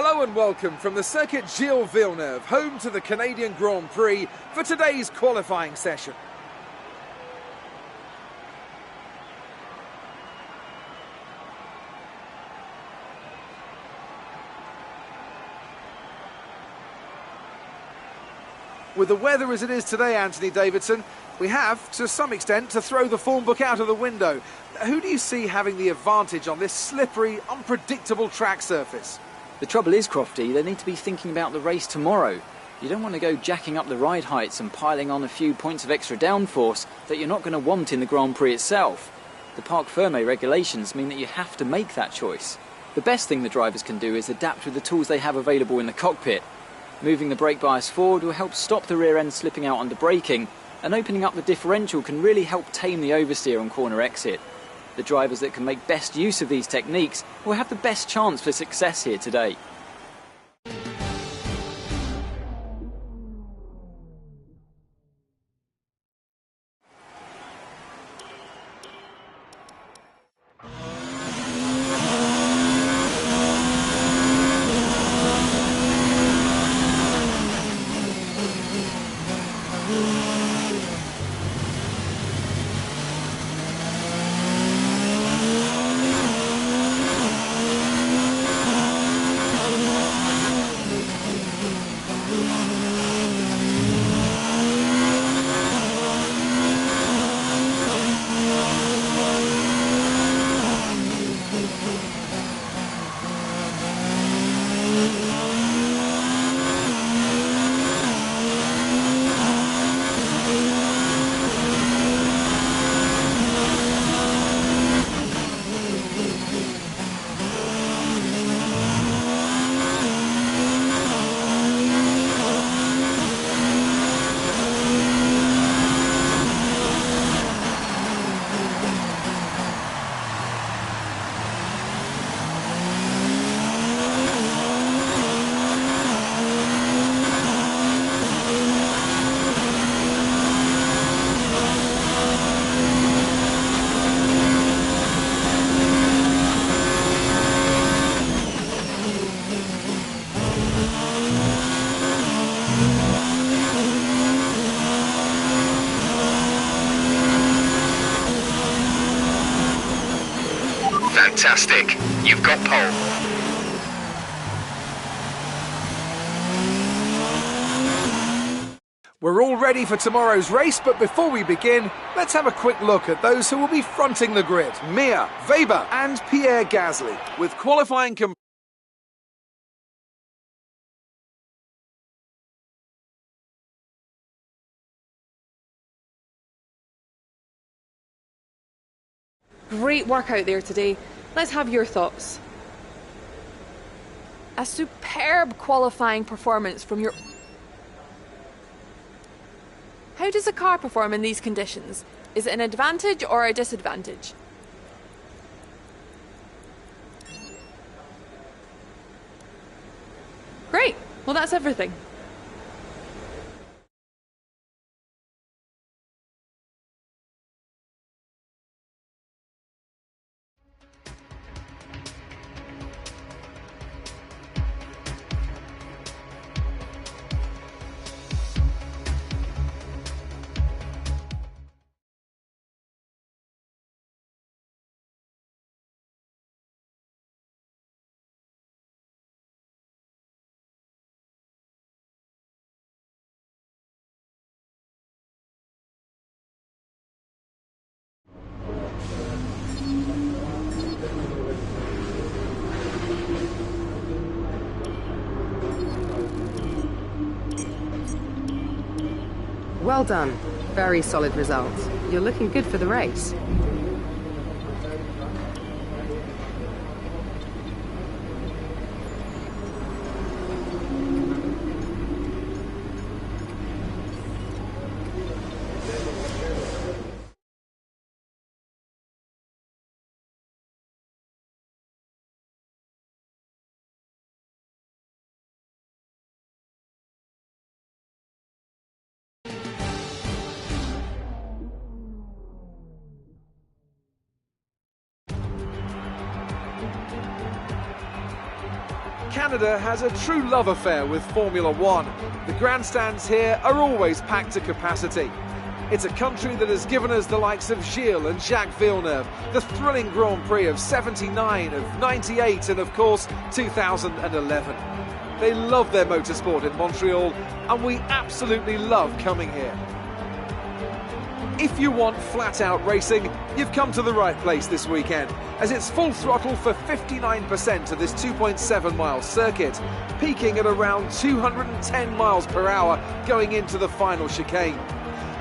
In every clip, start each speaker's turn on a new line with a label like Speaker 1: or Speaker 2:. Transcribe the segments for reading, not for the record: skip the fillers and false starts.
Speaker 1: Hello and welcome from the Circuit Gilles Villeneuve, home to the Canadian Grand Prix, for today's qualifying session. With the weather as it is today, Anthony Davidson, we have, to some extent, to throw the form book out of the window. Who do you see having the advantage on this slippery, unpredictable track surface?
Speaker 2: The trouble is, Crofty, they need to be thinking about the race tomorrow. You don't want to go jacking up the ride heights and piling on a few points of extra downforce that you're not going to want in the Grand Prix itself. The Parc Fermé regulations mean that you have to make that choice. The best thing the drivers can do is adapt with the tools they have available in the cockpit. Moving the brake bias forward will help stop the rear end slipping out under braking, and opening up the differential can really help tame the oversteer on corner exit. The drivers that can make best use of these techniques will have the best chance for success here today.
Speaker 3: Fantastic. You've got pole.
Speaker 1: We're all ready for tomorrow's race, but before we begin, let's have a quick look at those who will be fronting the grid. Mir, Weber and Pierre Gasly, with qualifying
Speaker 4: Great work out there today. Let's have your thoughts. A superb qualifying performance from your... How does a car perform in these conditions? Is it an advantage or a disadvantage? Great. Well, that's everything.
Speaker 5: Well done. Very solid results. You're looking good for the race.
Speaker 1: Canada has a true love affair with Formula One. The grandstands here are always packed to capacity. It's a country that has given us the likes of Gilles and Jacques Villeneuve, the thrilling Grand Prix of '79, of '98 and of course 2011. They love their motorsport in Montreal and we absolutely love coming here. If you want flat-out racing, you've come to the right place this weekend, as it's full throttle for 59% of this 2.7-mile circuit, peaking at around 210 miles per hour going into the final chicane.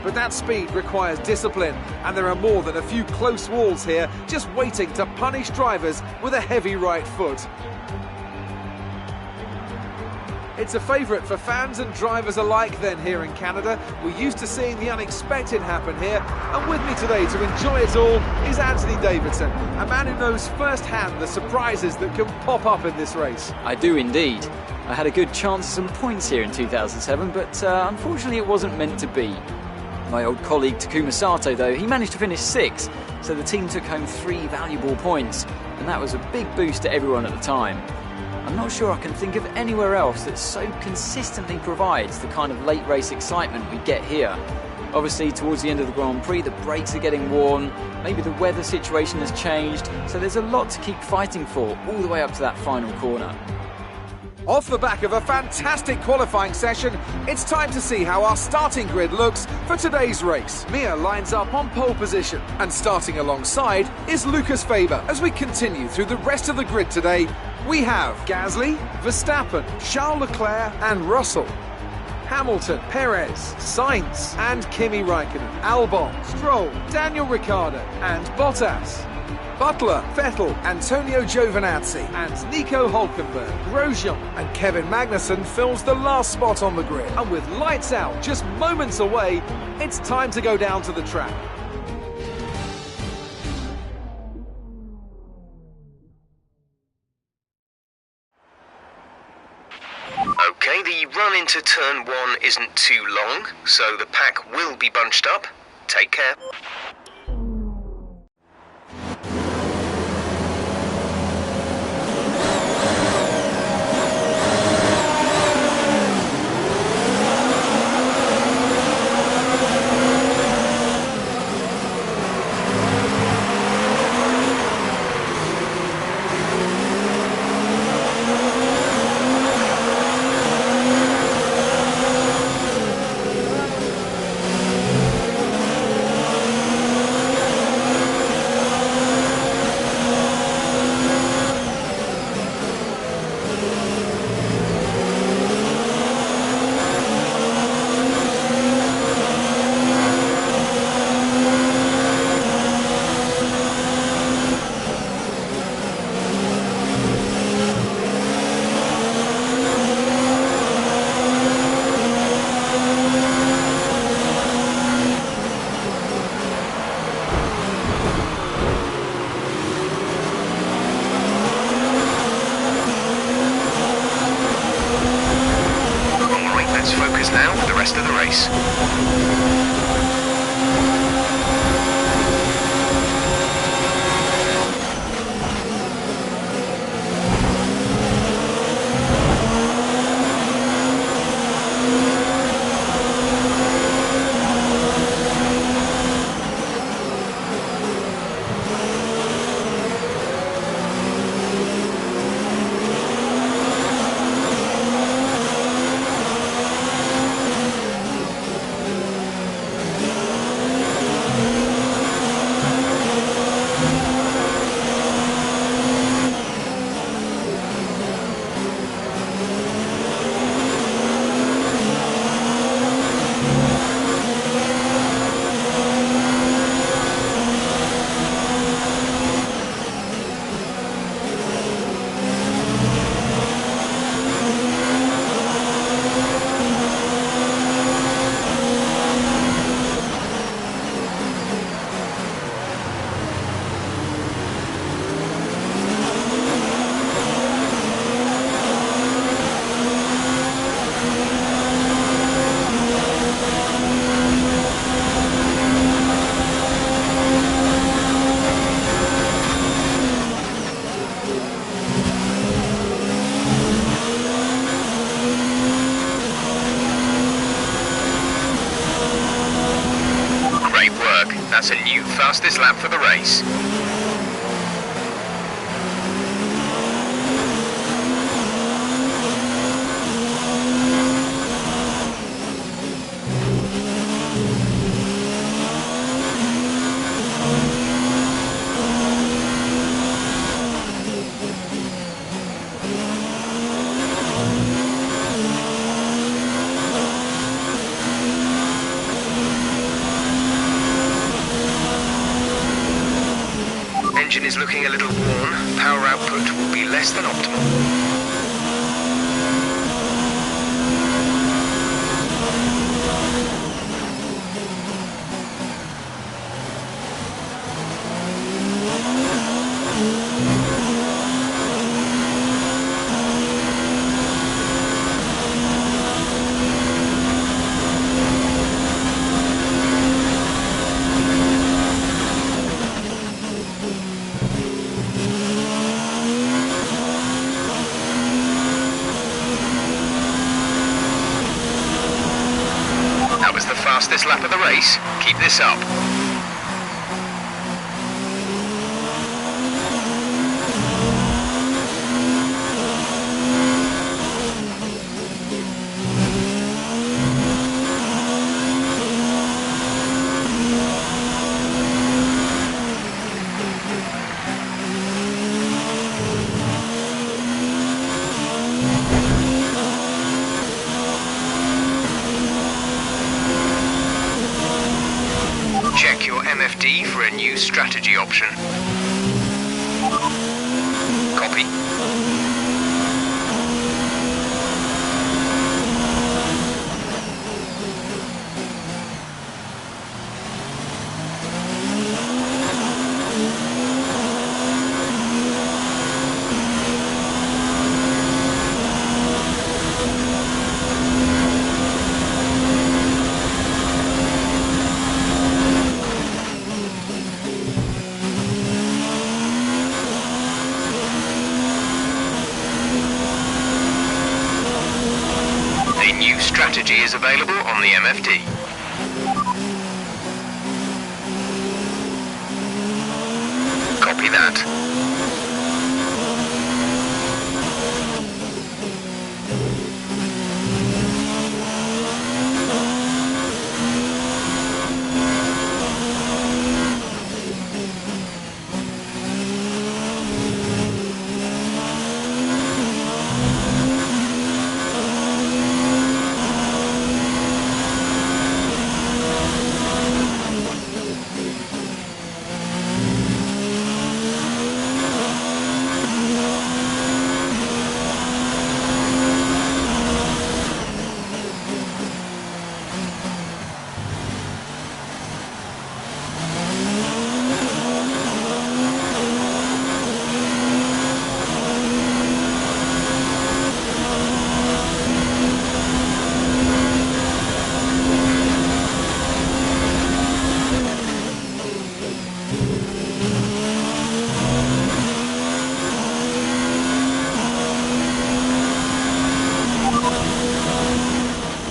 Speaker 1: But that speed requires discipline, and there are more than a few close walls here just waiting to punish drivers with a heavy right foot. It's a favourite for fans and drivers alike then here in Canada. We're used to seeing the unexpected happen here, and with me today to enjoy it all is Anthony Davidson, a man who knows firsthand the surprises that can pop up in this race.
Speaker 2: I do indeed. I had a good chance at some points here in 2007, but unfortunately it wasn't meant to be. My old colleague Takuma Sato, though, he managed to finish 6th, so the team took home 3 valuable points, and that was a big boost to everyone at the time. I'm not sure I can think of anywhere else that so consistently provides the kind of late race excitement we get here. Obviously, towards the end of the Grand Prix, the brakes are getting worn, maybe the weather situation has changed, so there's a lot to keep fighting for all the way up to that final corner.
Speaker 1: Off the back of a fantastic qualifying session, it's time to see how our starting grid looks for today's race. Mia lines up on pole position, and starting alongside is Lucas Faber. As we continue through the rest of the grid today, we have Gasly, Verstappen, Charles Leclerc and Russell, Hamilton, Perez, Sainz and Kimi Raikkonen, Albon, Stroll, Daniel Ricciardo and Bottas, Butler, Vettel, Antonio Giovinazzi and Nico Hülkenberg. Grosjean and Kevin Magnussen fills the last spot on the grid. And with lights out just moments away, it's time to go down to the track.
Speaker 3: Okay, the run into turn 1 isn't too long, so the pack will be bunched up. Take care. Focus now for the rest of the race. That's a new fastest lap for the race. Engine is looking a little worn. Power output will be less than optimal. That was the fastest lap of the race. Keep this up. Check your MFD for a new strategy option. Copy. A new strategy is available on the MFD. Copy that.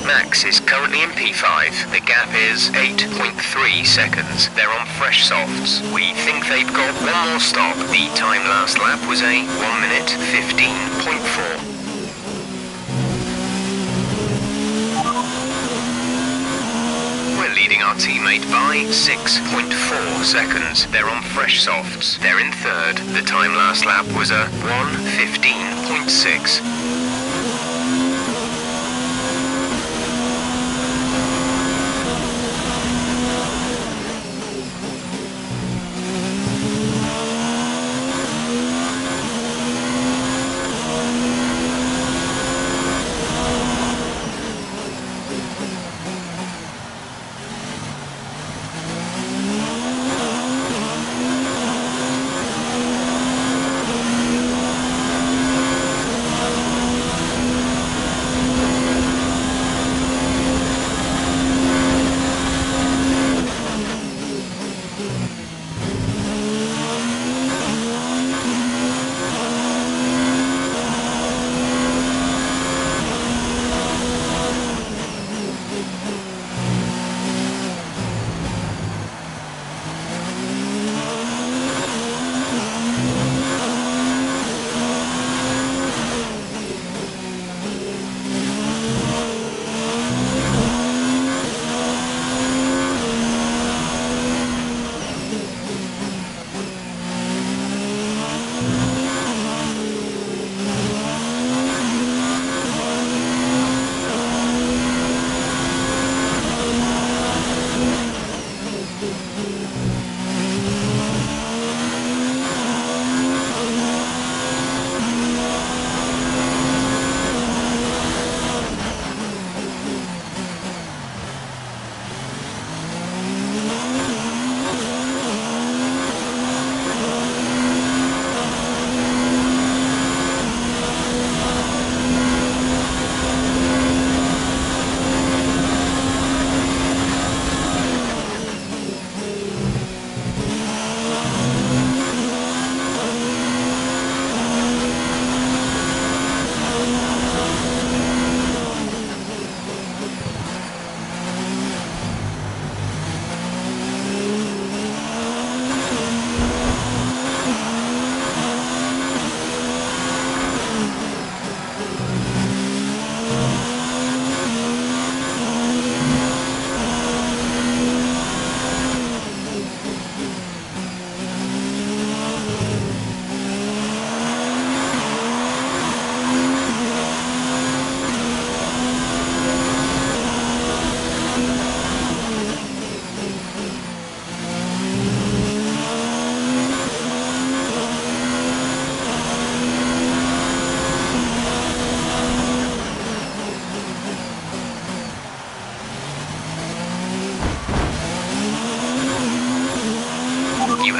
Speaker 3: Max is currently in P5. The gap is 8.3 seconds. They're on fresh softs. We think they've got one more stop. The time last lap was a 1 minute 15.4. We're leading our teammate by 6.4 seconds. They're on fresh softs. They're in third. The time last lap was a 1:15.6.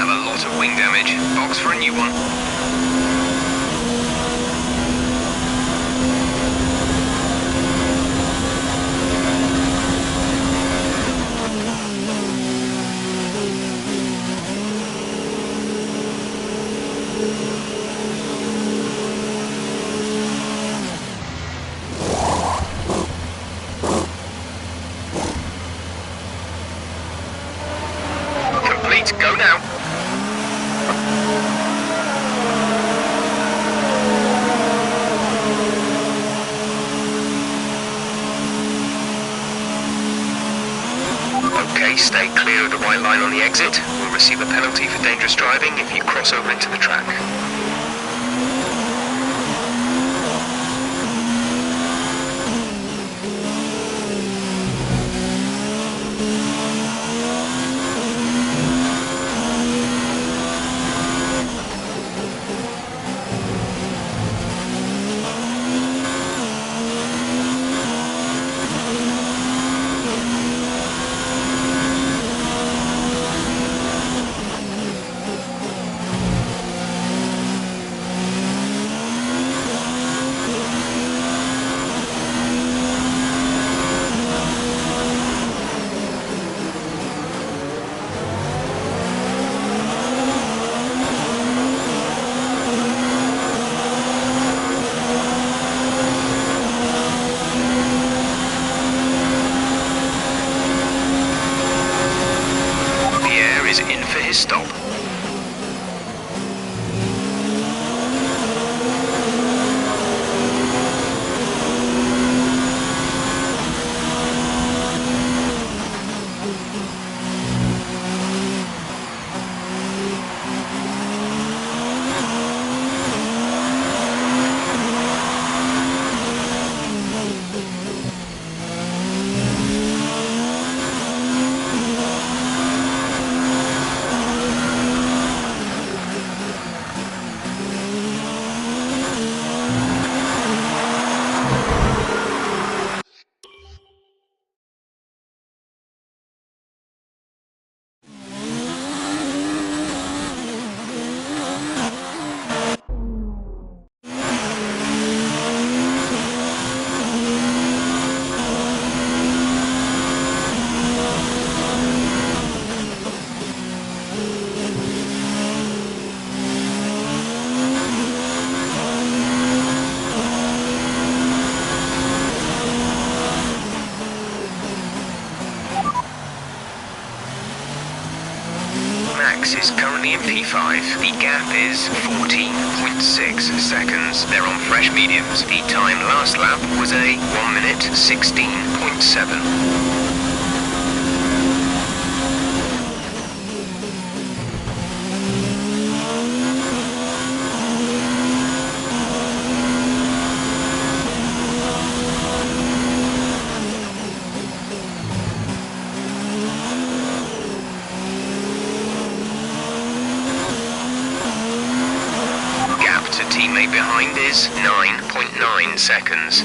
Speaker 3: have a lot of wing damage. Box for a new one. Complete, go now. Okay, stay clear of the white line on the exit. We'll receive a penalty for dangerous driving if you cross over into the track. Stop. Max is currently in P5. The gap is 14.6 seconds. They're on fresh mediums. The time last lap was a 1 minute 16.7. Teammate behind is 9.9 seconds.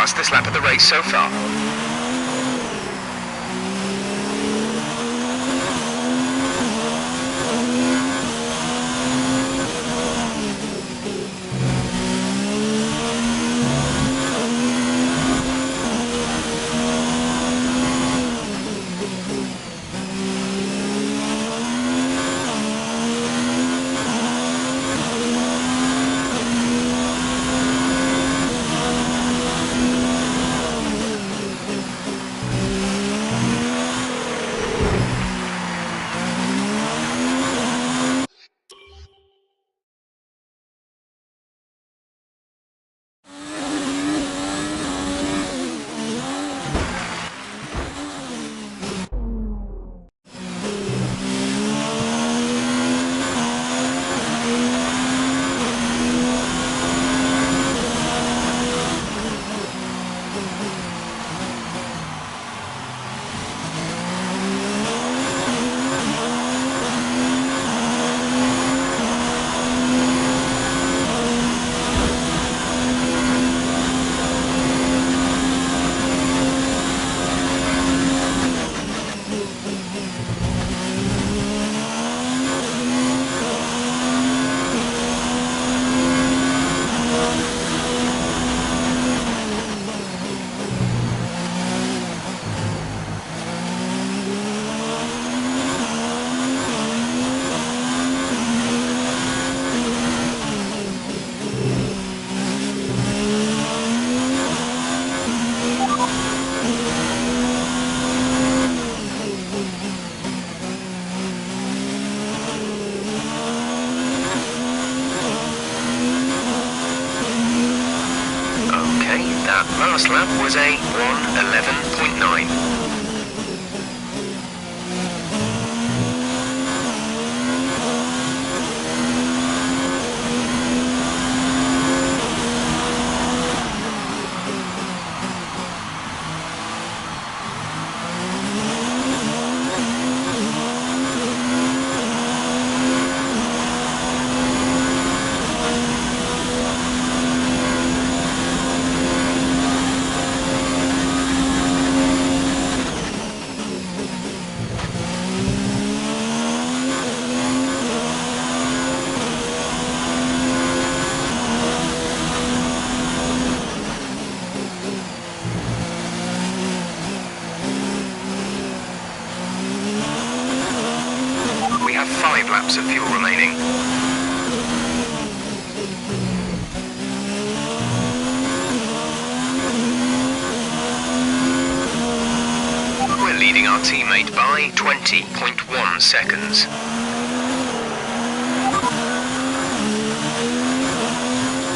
Speaker 3: fastest lap of the race so far. Last lap was a 1:11.9. We have 5 laps of fuel remaining. We're leading our teammate by 20.1 seconds.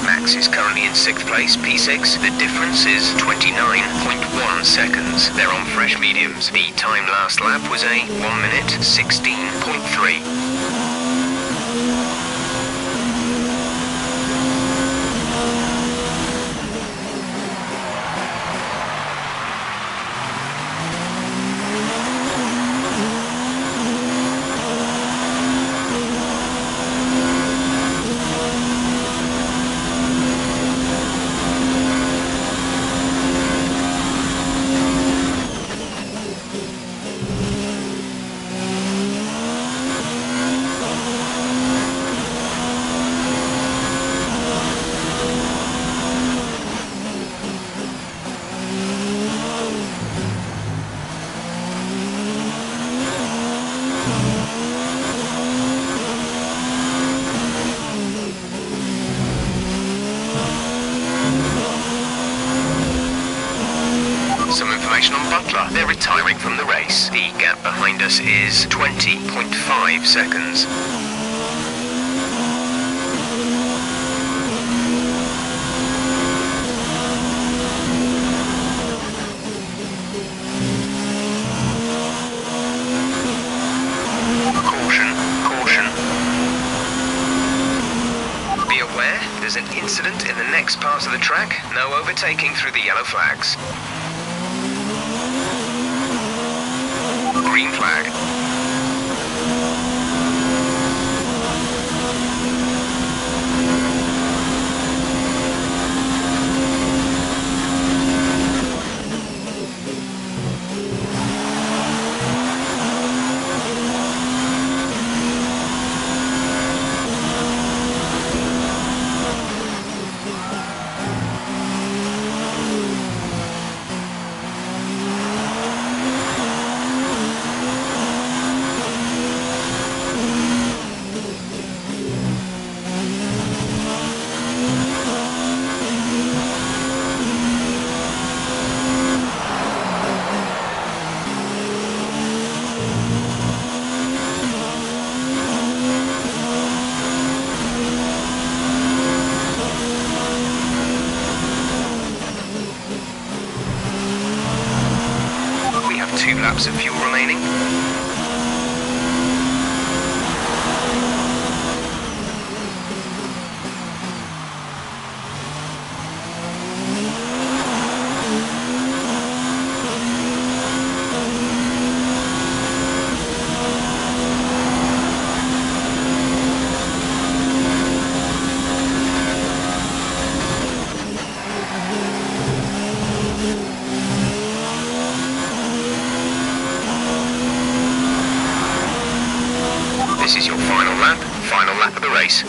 Speaker 3: Max is currently in 6th place, P6. The difference is 29.1 seconds. They're on fresh mediums. The time last lap was a 1:16.3. Some information on Butler. They're retiring from the race. The gap behind us is 20.5 seconds. Caution, caution. Be aware, there's an incident in the next part of the track. No overtaking through the yellow flags. Green flag. laps of fuel remaining. This is your final lap of the race.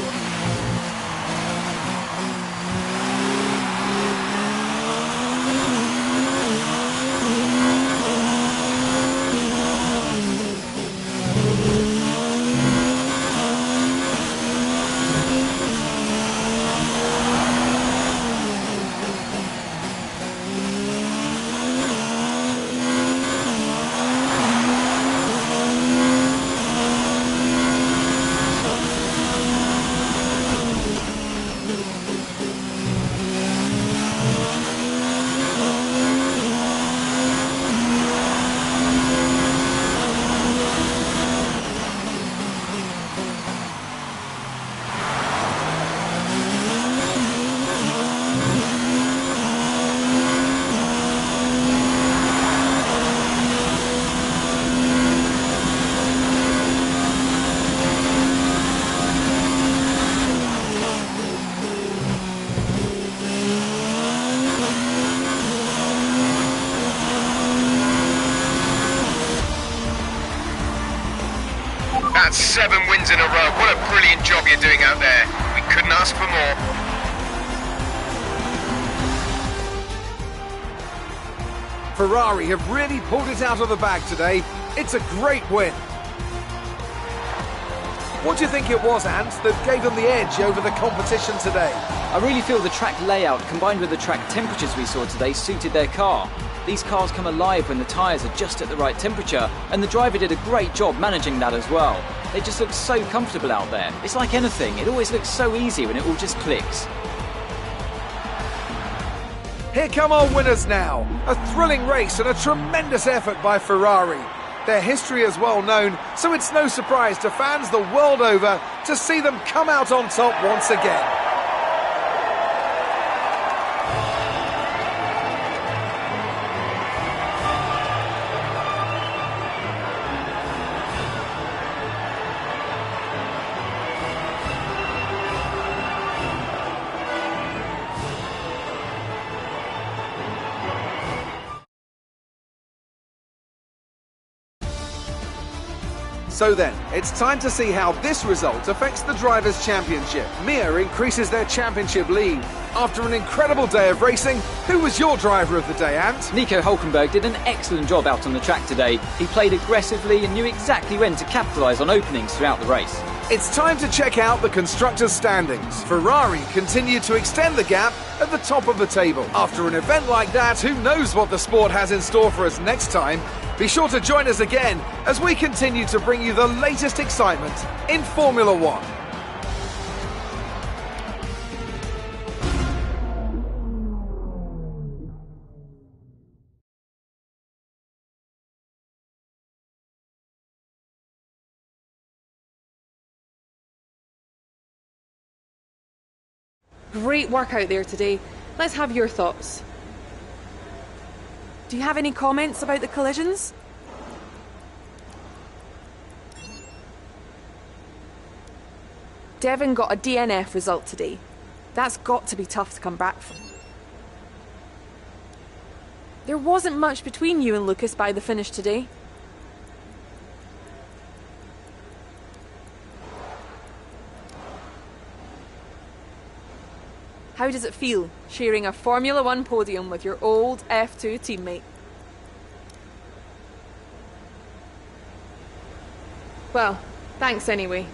Speaker 3: That's 7 wins in a row. What a brilliant job you're doing out there. We couldn't ask for more.
Speaker 1: Ferrari have really pulled it out of the bag today. It's a great win. What do you think it was, Ant, that gave them the edge over the competition today?
Speaker 2: I really feel the track layout combined with the track temperatures we saw today suited their car. These cars come alive when the tyres are just at the right temperature, and the driver did a great job managing that as well. They just look so comfortable out there. It's like anything, it always looks so easy when it all just clicks.
Speaker 1: Here come our winners now. A thrilling race and a tremendous effort by Ferrari. Their history is well known, so it's no surprise to fans the world over to see them come out on top once again. So then, it's time to see how this result affects the Drivers' Championship. Mia increases their championship lead. After an incredible day of racing, who was your driver of the day, Ant?
Speaker 2: Nico Hulkenberg did an excellent job out on the track today. He played aggressively and knew exactly when to capitalise on openings throughout the race.
Speaker 1: It's time to check out the constructors' standings. Ferrari continued to extend the gap at the top of the table. After an event like that, who knows what the sport has in store for us next time? Be sure to join us again as we continue to bring you the latest excitement in Formula One.
Speaker 4: Great work out there today. Let's have your thoughts. Do you have any comments about the collisions? Devon got a DNF result today. That's got to be tough to come back from. There wasn't much between you and Lucas by the finish today. How does it feel, sharing a Formula One podium with your old F2 teammate? Well, thanks anyway.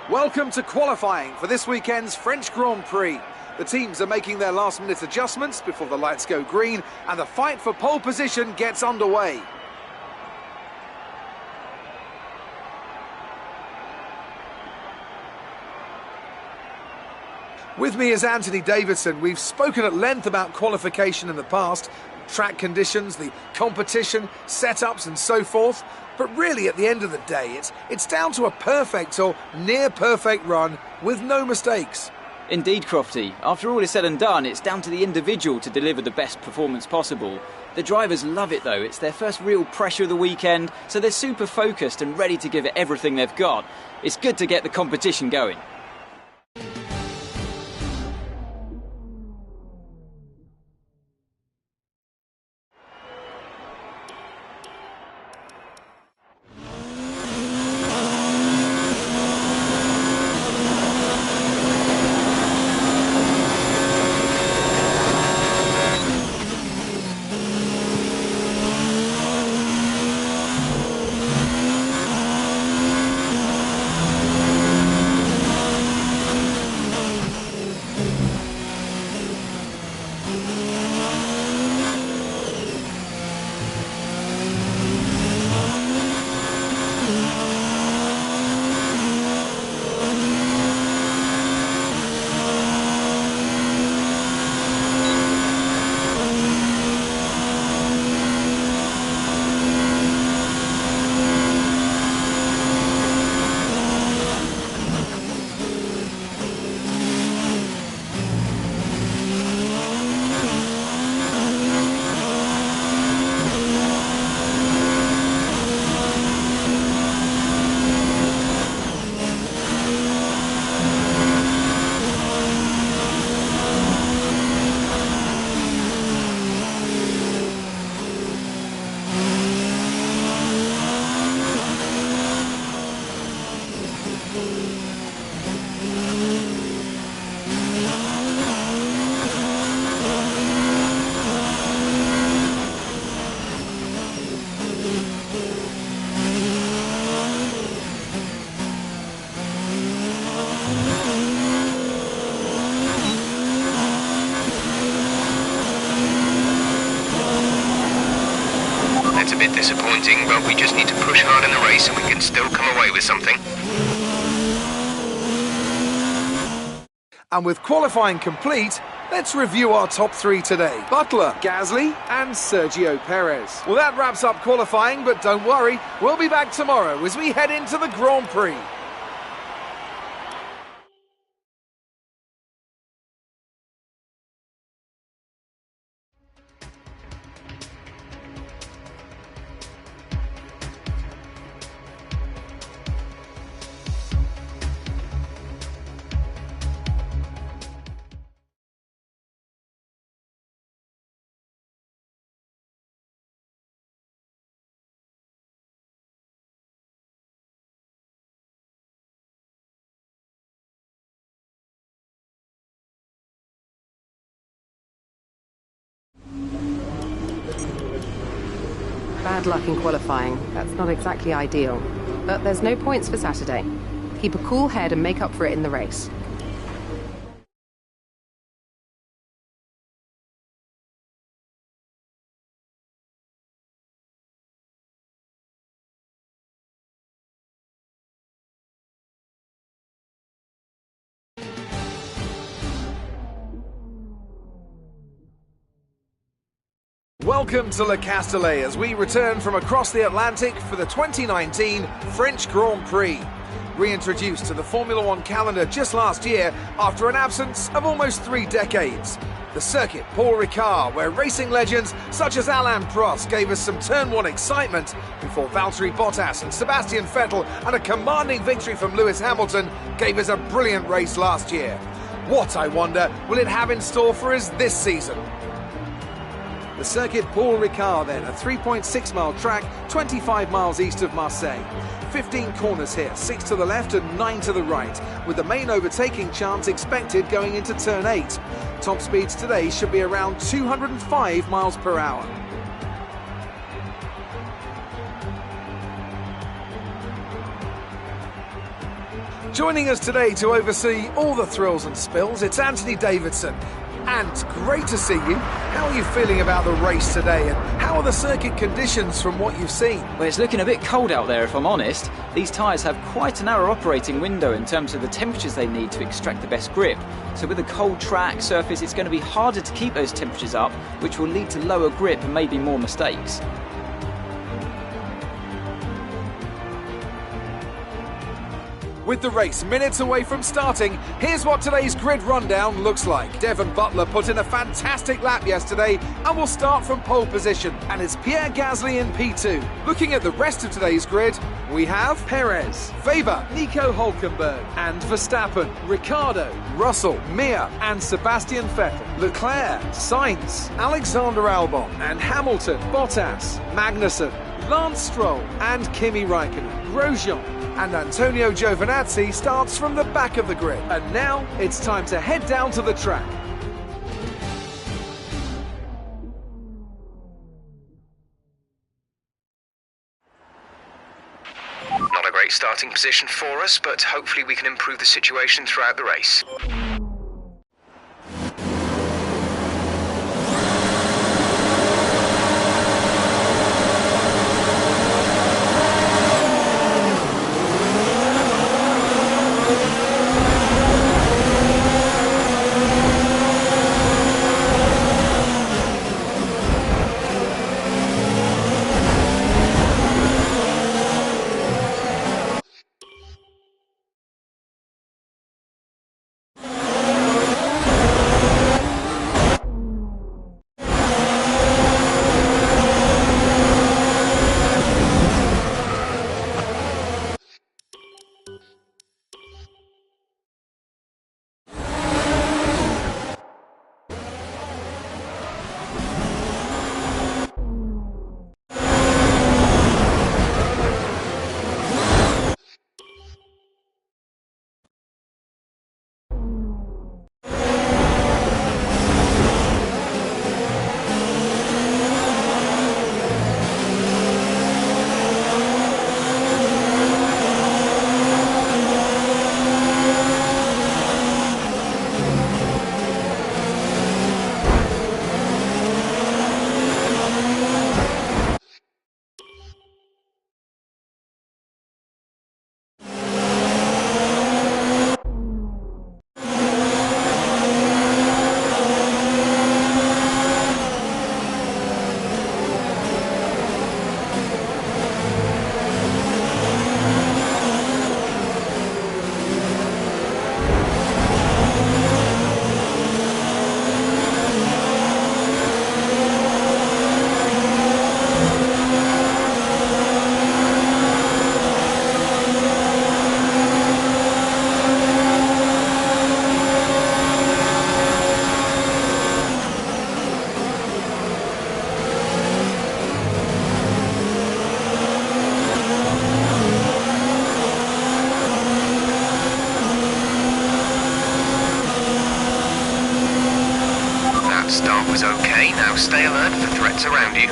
Speaker 1: Welcome to qualifying for this weekend's French Grand Prix. The teams are making their last-minute adjustments before the lights go green and the fight for pole position gets underway. With me is Anthony Davidson. We've spoken at length about qualification in the past, track conditions, the competition, setups and so forth. But really, at the end of the day, it's down to a perfect or near-perfect run with no mistakes.
Speaker 2: Indeed, Crofty. After all is said and done, it's down to the individual to deliver the best performance possible. The drivers love it, though. It's their first real pressure of the weekend, so they're super focused and ready to give it everything they've got. It's good to get the competition going.
Speaker 3: It's a bit disappointing, but we just need to push hard in the race and we can still come away with something.
Speaker 1: And with qualifying complete, let's review our top three today. Butler, Gasly and Sergio Perez. Well, that wraps up qualifying, but don't worry, we'll be back tomorrow as we head into the Grand Prix.
Speaker 5: Bad luck in qualifying. That's not exactly ideal. But there's no points for Saturday. Keep a cool head and make up for it in the race.
Speaker 1: Welcome to Le Castellet as we return from across the Atlantic for the 2019 French Grand Prix. Reintroduced to the Formula One calendar just last year after an absence of almost 3 decades. The circuit Paul Ricard, where racing legends such as Alain Prost gave us some Turn 1 excitement before Valtteri Bottas and Sebastian Vettel and a commanding victory from Lewis Hamilton gave us a brilliant race last year. What, I wonder, will it have in store for us this season? The circuit Paul Ricard then, a 3.6-mile track, 25 miles east of Marseille. 15 corners here, 6 to the left and 9 to the right, with the main overtaking chance expected going into turn 8. Top speeds today should be around 205 miles per hour. Joining us today to oversee all the thrills and spills, it's Anthony Davidson. And great to see you. How are you feeling about the race today, and how are the circuit conditions from what you've seen?
Speaker 2: Well, it's looking a bit cold out there, if I'm honest. These tyres have quite a narrow operating window in terms of the temperatures they need to extract the best grip. So with a cold track surface, it's going to be harder to keep those temperatures up, which will lead to lower grip and maybe more mistakes.
Speaker 1: With the race minutes away from starting, here's what today's grid rundown looks like. Devon Butler put in a fantastic lap yesterday and will start from pole position. And it's Pierre Gasly in P2. Looking at the rest of today's grid, we have Perez, Weber, Nico Hülkenberg and Verstappen, Ricciardo, Russell, Mir and Sebastian Vettel, Leclerc, Sainz, Alexander Albon and Hamilton, Bottas, Magnussen, Lance Stroll and Kimi Raikkonen, Grosjean and Antonio Giovinazzi starts from the back of the grid. And now it's time to head down to the track.
Speaker 3: Not a great starting position for us, but hopefully we can improve the situation throughout the race. Start was okay, now stay alert for threats around you.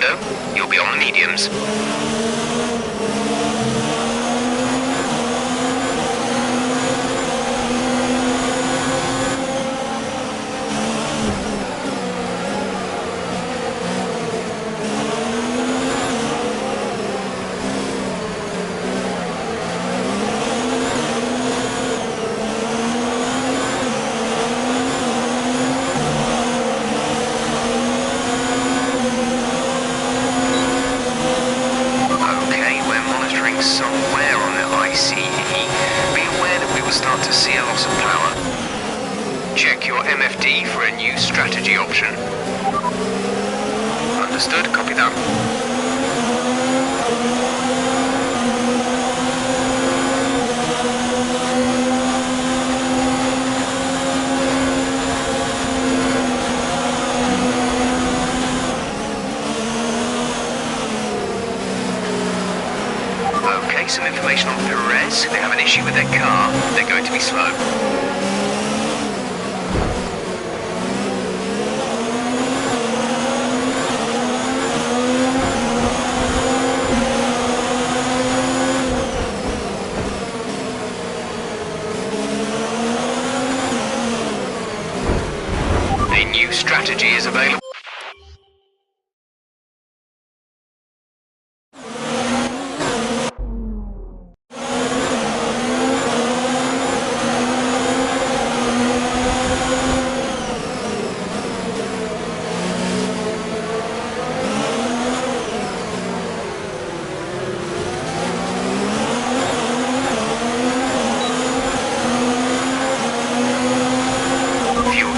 Speaker 3: so, you'll be on the mediums. Somewhere on the ICE, be aware that we will start to see a loss of power. Check your MFD for a new strategy option. Understood, copy that. Some information on Perez. They have an issue with their car. They're going to be slow. A new strategy is available.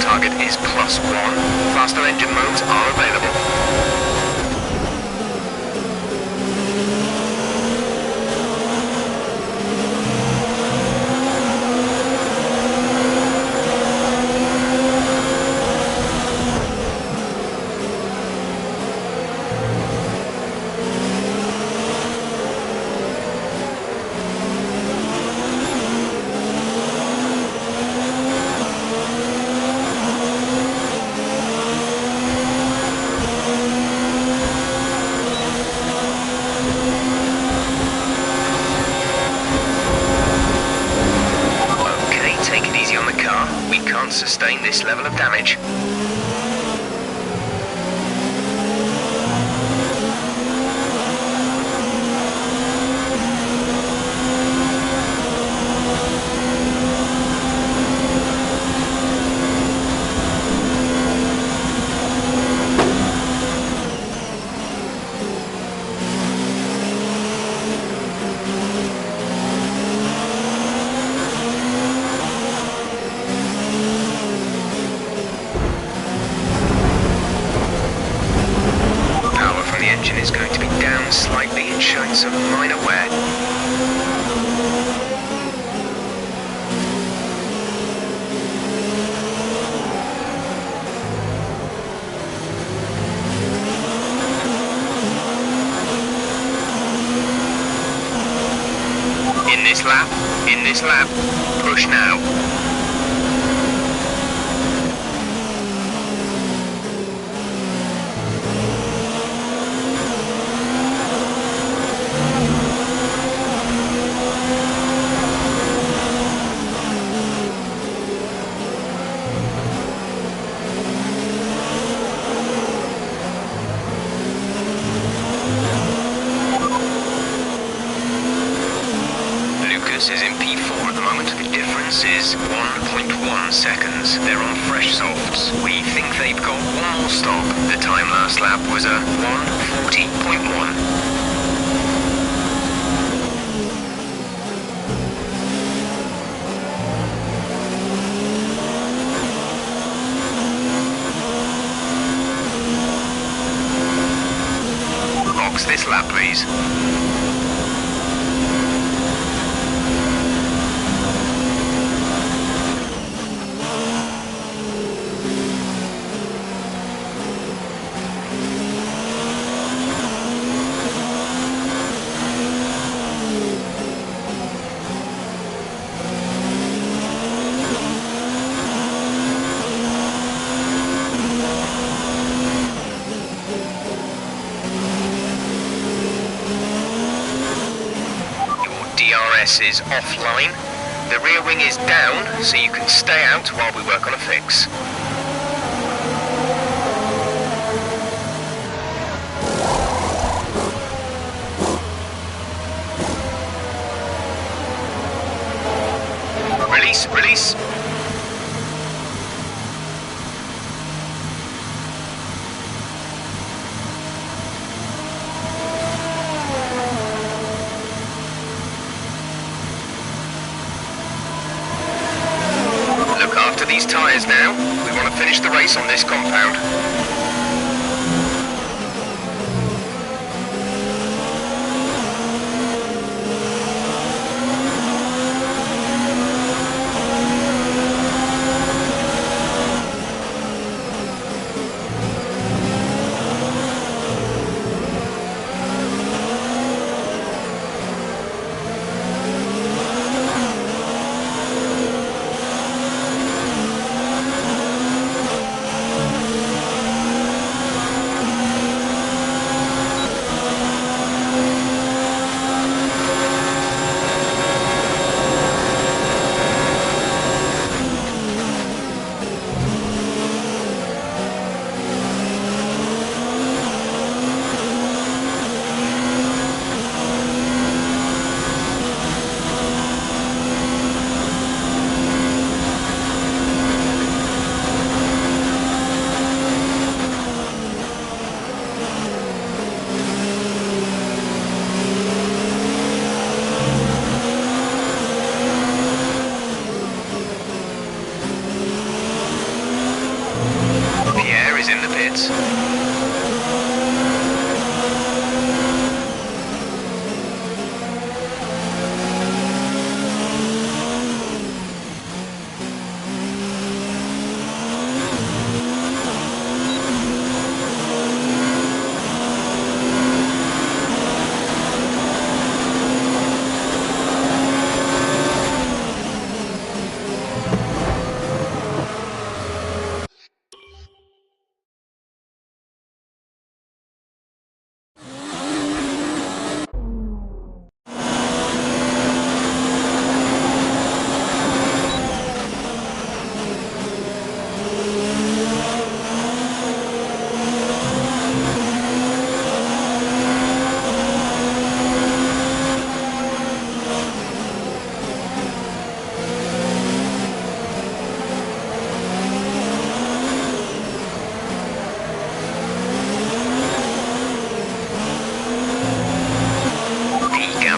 Speaker 3: Target is +1. Faster engine modes are available. We can't sustain this level of damage. Is going to be down slightly and showing some minor wear. In this lap, push now. Is in P4 at the moment. The difference is 1.1 seconds. They're on fresh softs. We think they've got one more stop. The time last lap was a 1:40.1. Box this lap, please. DRS is offline. The rear wing is down, so you can stay out while we work on a fix. Release, release. Look after these tyres now. We want to finish the race on this compound. Is in the pits.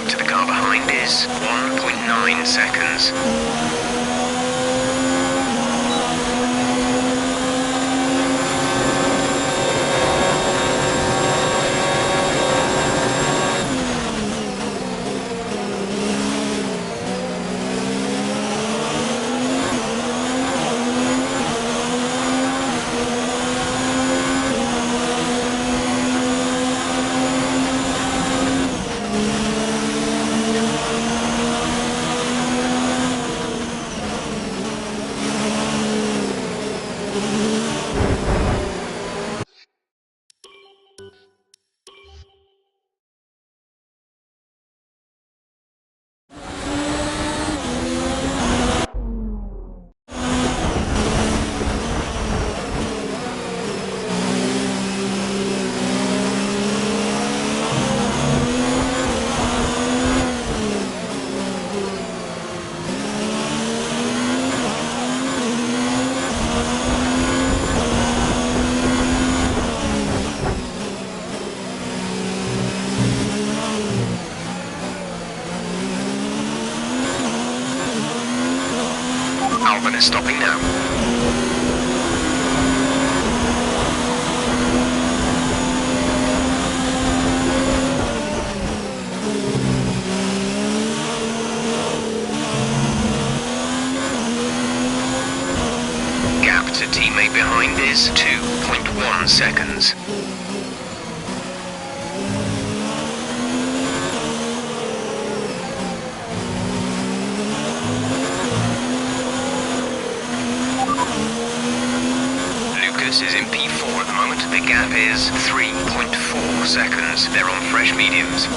Speaker 3: To the car behind is 1.9 seconds. Albon is stopping now. Gap to teammate behind is 2.1 seconds. Is in P4 at the moment. The gap is 3.4 seconds. They're on fresh mediums.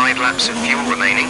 Speaker 3: 5 laps of fuel remaining.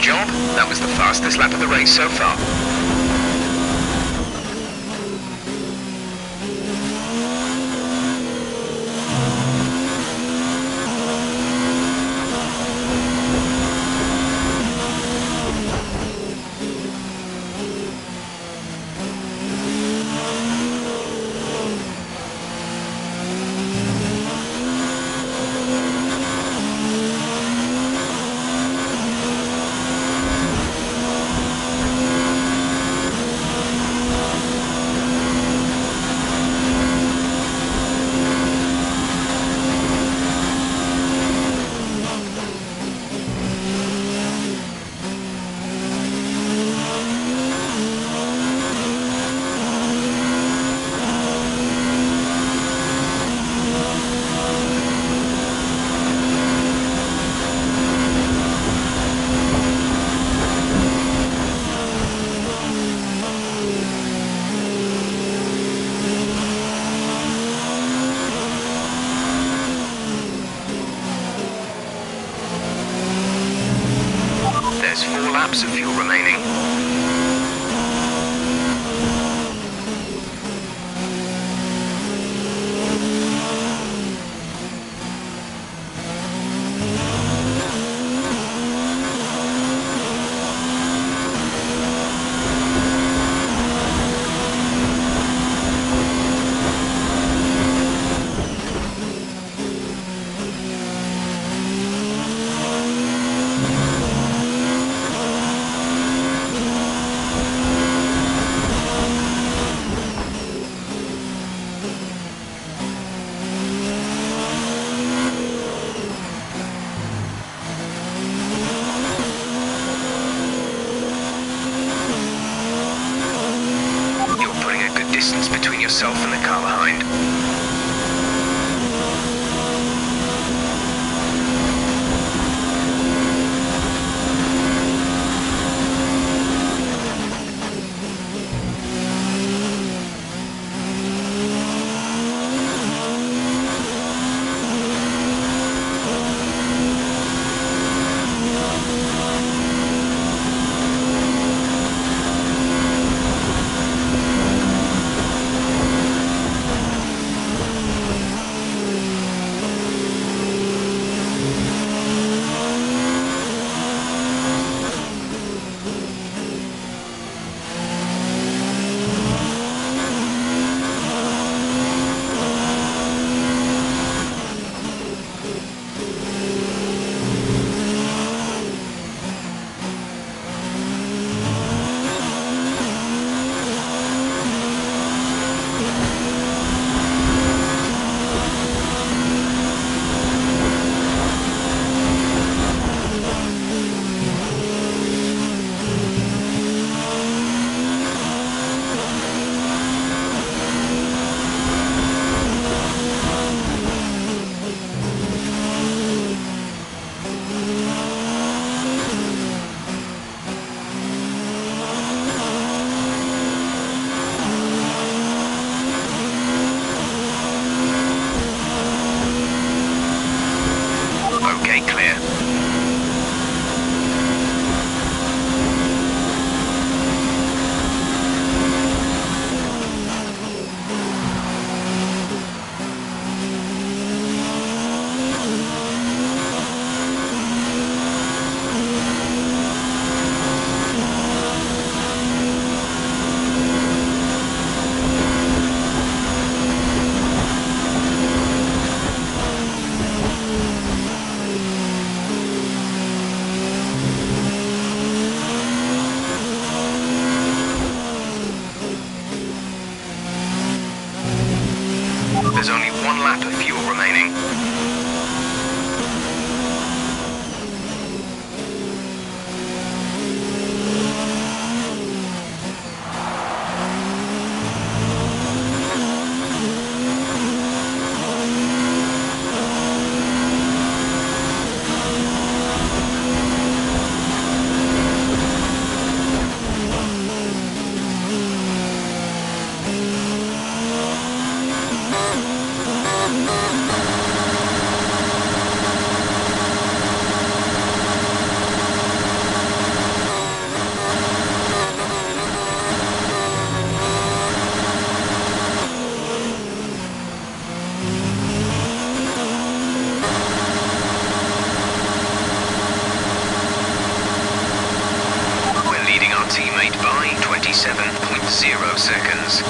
Speaker 3: Job. That was the fastest lap of the race so far. There's 4 laps of fuel remaining. Distance between yourself and the car behind. There's only 1 lap of fuel remaining. Teammate by 27.0 seconds.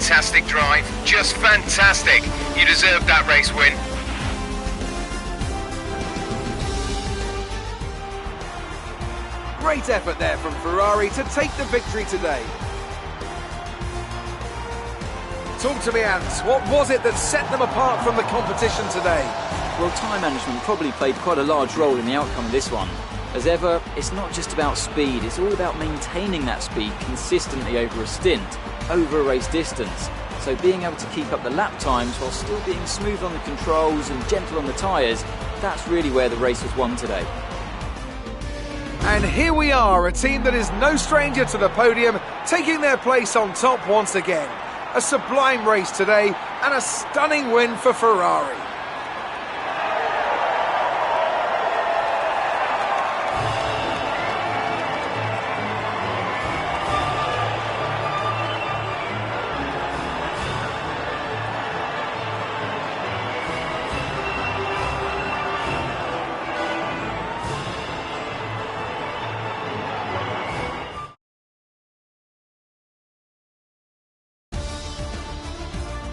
Speaker 3: Fantastic drive, just fantastic. You deserved that race win.
Speaker 1: Great effort there from Ferrari to take the victory today. Talk to me, Ants. What was it that set them apart from the competition today?
Speaker 2: Well, time management probably played quite a large role in the outcome of this one. As ever, it's not just about speed, it's all about maintaining that speed consistently over a stint, over a race distance. So being able to keep up the lap times while still being smooth on the controls and gentle on the tyres, that's really where the race was won today.
Speaker 1: And here we are, a team that is no stranger to the podium, taking their place on top once again. A sublime race today and a stunning win for Ferrari.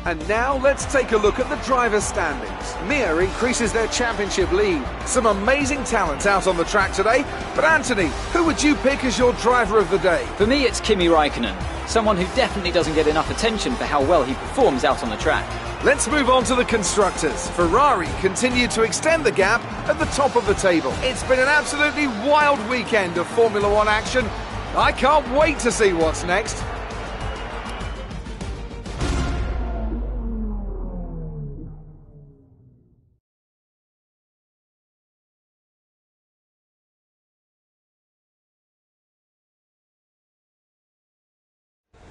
Speaker 1: And now let's take a look at the drivers' standings. Mia increases their championship lead. Some amazing talent out on the track today. But Anthony, who would you pick as your driver of the day?
Speaker 2: For me, it's Kimi Räikkönen, someone who definitely doesn't get enough attention for how well he performs out on the track.
Speaker 1: Let's move on to the constructors. Ferrari continue to extend the gap at the top of the table. It's been an absolutely wild weekend of Formula One action. I can't wait to see what's next.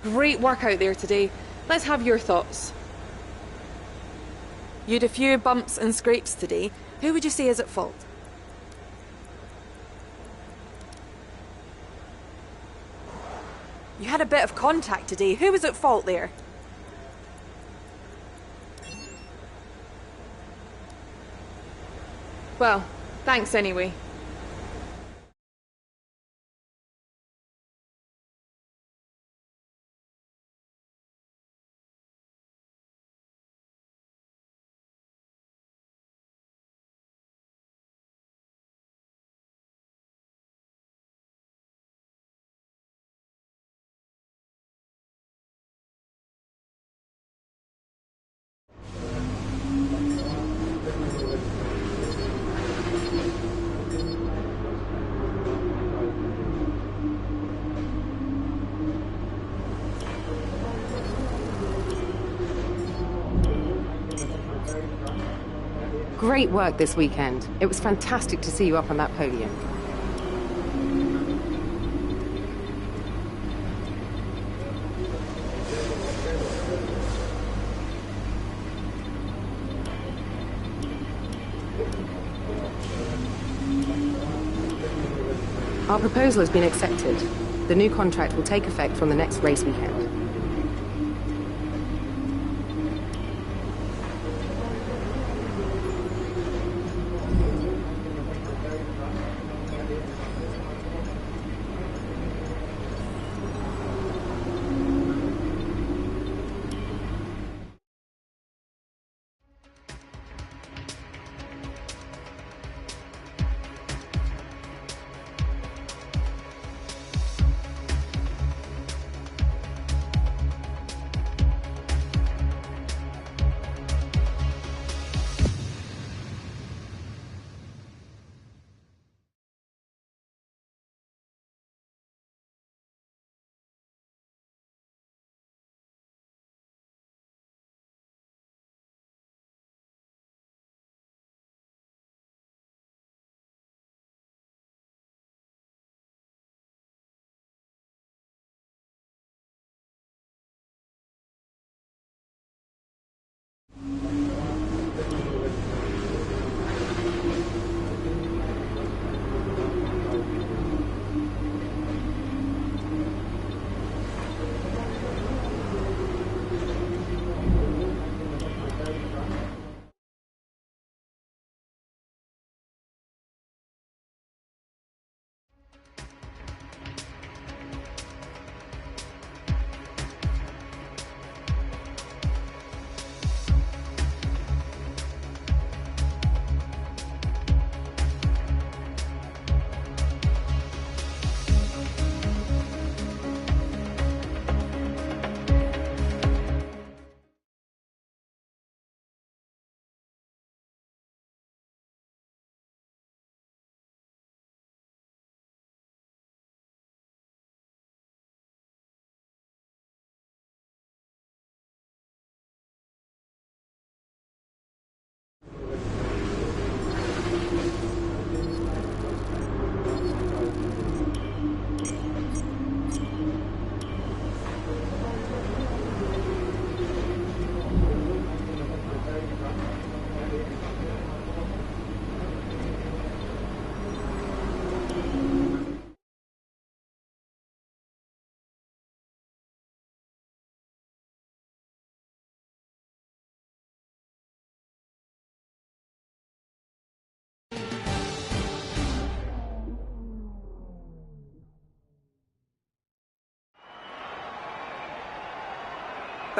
Speaker 4: Great work out there today. Let's have your thoughts. You had a few bumps and scrapes today. Who would you say is at fault? You had a bit of contact today. Who was at fault there? Well, thanks anyway.
Speaker 5: Great work this weekend. It was fantastic to see you up on that podium. Our proposal has been accepted. The new contract will take effect from the next race weekend.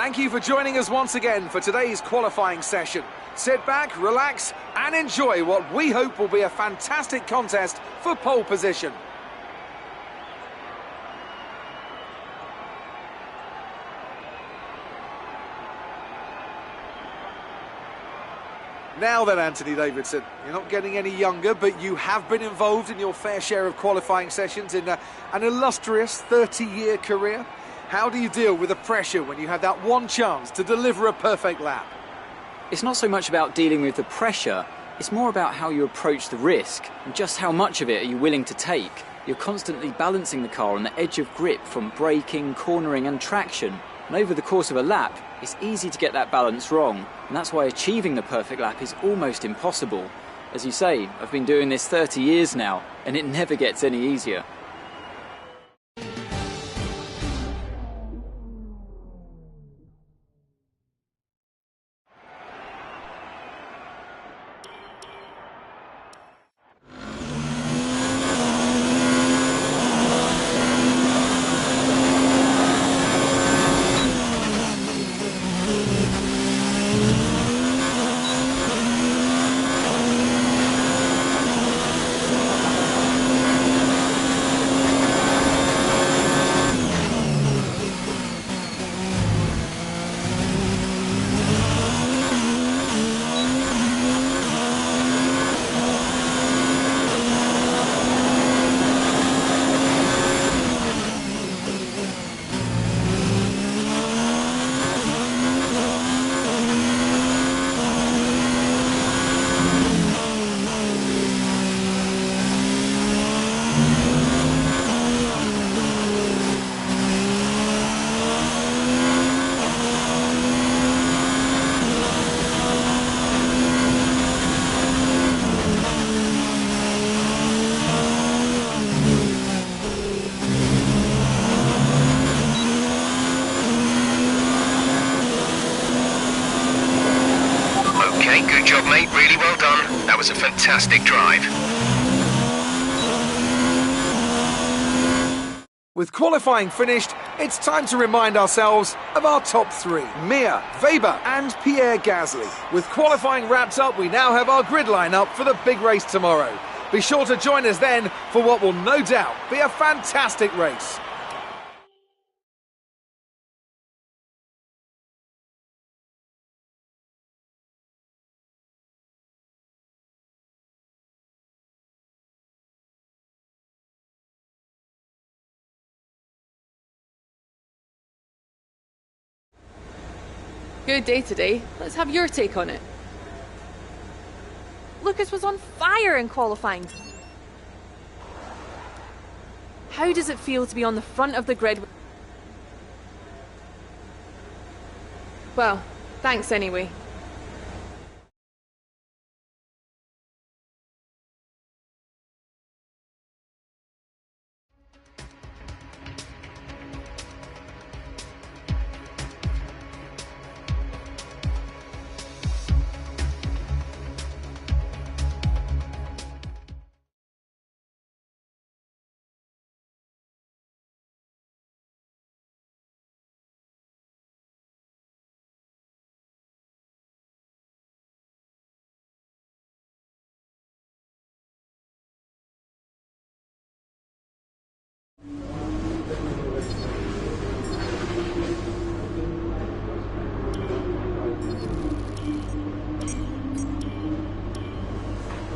Speaker 1: Thank you for joining us once again for today's qualifying session. Sit back, relax, and enjoy what we hope will be a fantastic contest for pole position. Now then, Anthony Davidson, you're not getting any younger, but you have been involved in your fair share of qualifying sessions in an illustrious 30-year career. How do you deal with the pressure when you have that one chance to deliver a perfect lap?
Speaker 2: It's not so much about dealing with the pressure, it's more about how you approach the risk and just how much of it are you willing to take. You're constantly balancing the car on the edge of grip from braking, cornering and traction. And over the course of a lap, it's easy to get that balance wrong, and that's why achieving the perfect lap is almost impossible. As you say, I've been doing this 30 years now, and it never gets any easier.
Speaker 3: was a fantastic drive.
Speaker 1: With qualifying finished, it's time to remind ourselves of our top three: Mir, Weber and Pierre Gasly. With qualifying wrapped up, we now have our grid lineup for the big race tomorrow. Be sure to join us then for what will no doubt be a fantastic race.
Speaker 4: Good day today. Let's have your take on it. Lucas was on fire in qualifying. How does it feel to be on the front of the grid? Well, thanks anyway.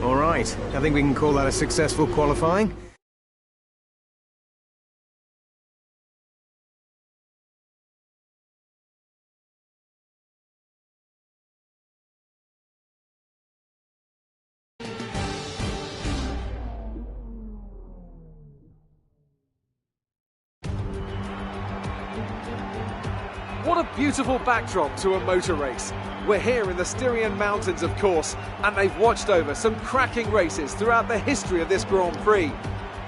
Speaker 6: All right, I think we can call that a successful qualifying.
Speaker 1: What a beautiful backdrop to a motor race. We're here in the Styrian Mountains, of course, and they've watched over some cracking races throughout the history of this Grand Prix.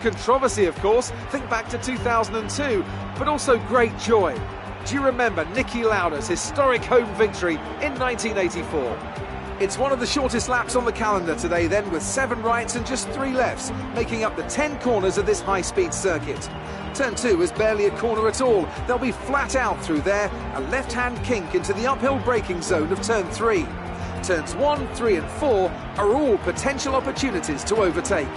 Speaker 1: Controversy, of course, think back to 2002, but also great joy. Do you remember Niki Lauda's historic home victory in 1984? It's one of the shortest laps on the calendar today then, with 7 rights and just 3 lefts, making up the 10 corners of this high-speed circuit. Turn 2 is barely a corner at all. They'll be flat out through there, a left-hand kink into the uphill braking zone of Turn 3. Turns 1, 3 and 4 are all potential opportunities to overtake.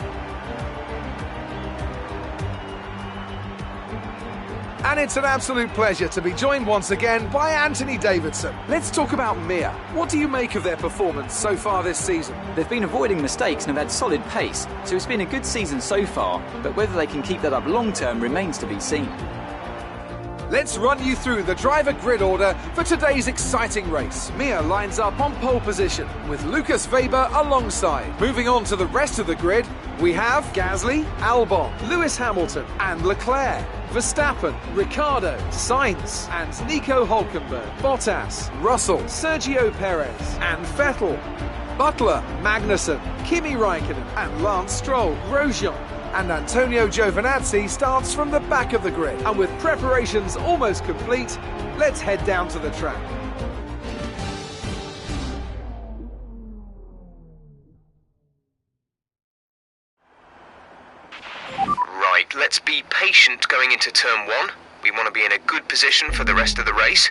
Speaker 1: And it's an absolute pleasure to be joined once again by Anthony Davidson. Let's talk about Mir. What do you make of their performance so far this season?
Speaker 2: They've been avoiding mistakes and have had solid pace, so it's been a good season so far, but whether they can keep that up long term remains to be seen.
Speaker 1: Let's run you through the driver grid order for today's exciting race. Mir lines up on pole position with Lucas Weber alongside. Moving on to the rest of the grid, we have Gasly, Albon, Lewis Hamilton and Leclerc, Verstappen, Ricciardo, Sainz and Nico Hülkenberg, Bottas, Russell, Sergio Perez and Vettel, Butler, Magnussen, Kimi Raikkonen and Lance Stroll, Grosjean and Antonio Giovinazzi starts from the back of the grid. And with preparations almost complete, let's head down to the track.
Speaker 3: Right, let's be patient going into turn 1. We want to be in a good position for the rest of the race.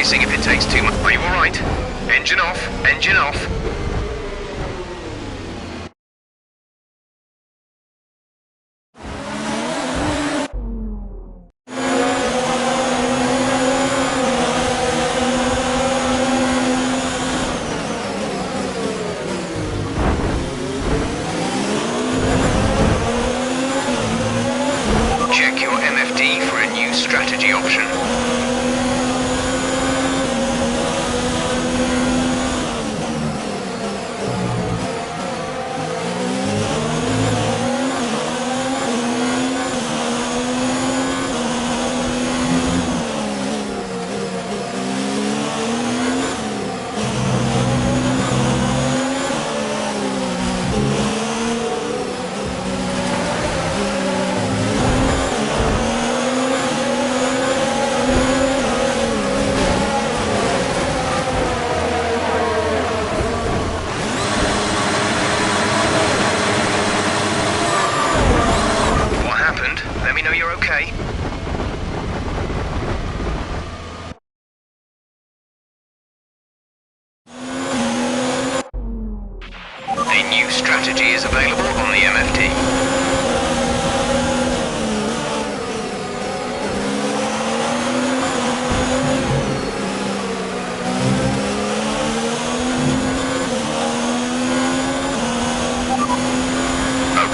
Speaker 3: If it takes too much. Are you alright? Engine off, engine off. Check your MFD for a new strategy option. okay. A new strategy is available on the MFD.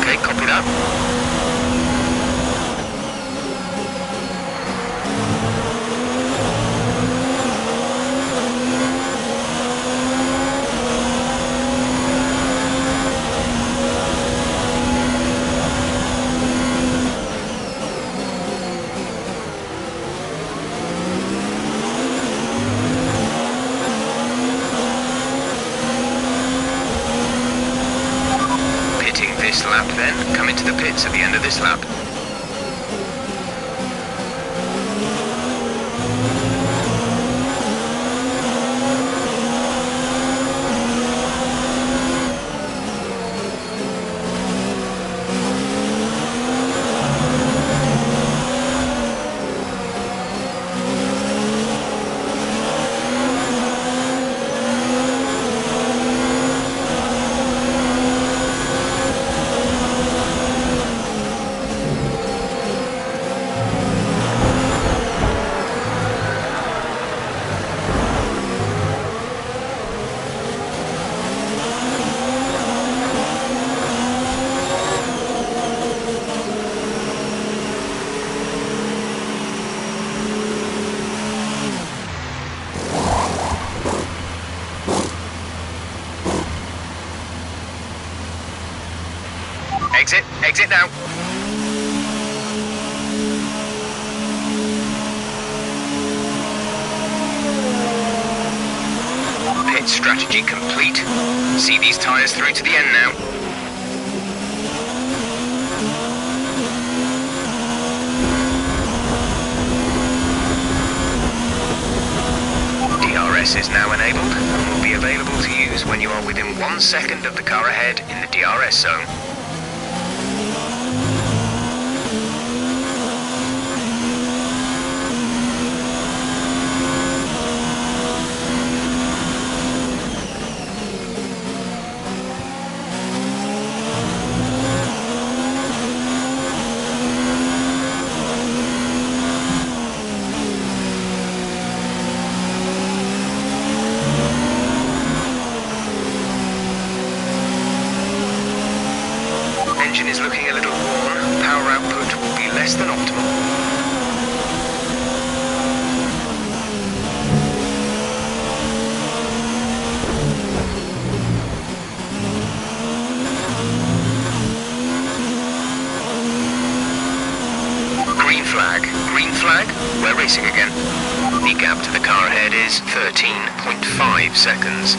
Speaker 3: Okay, copy that. Pitting this lap then, come into the pits at the end of this lap. Exit now. Pit strategy complete. See these tyres through to the end now. DRS is now enabled and will be available to use when you are within 1 second of the car ahead in the DRS zone. Engine is looking a little worn. Power output will be less than optimal. Green flag. Green flag. We're racing again. The gap to the car ahead is 13.5 seconds.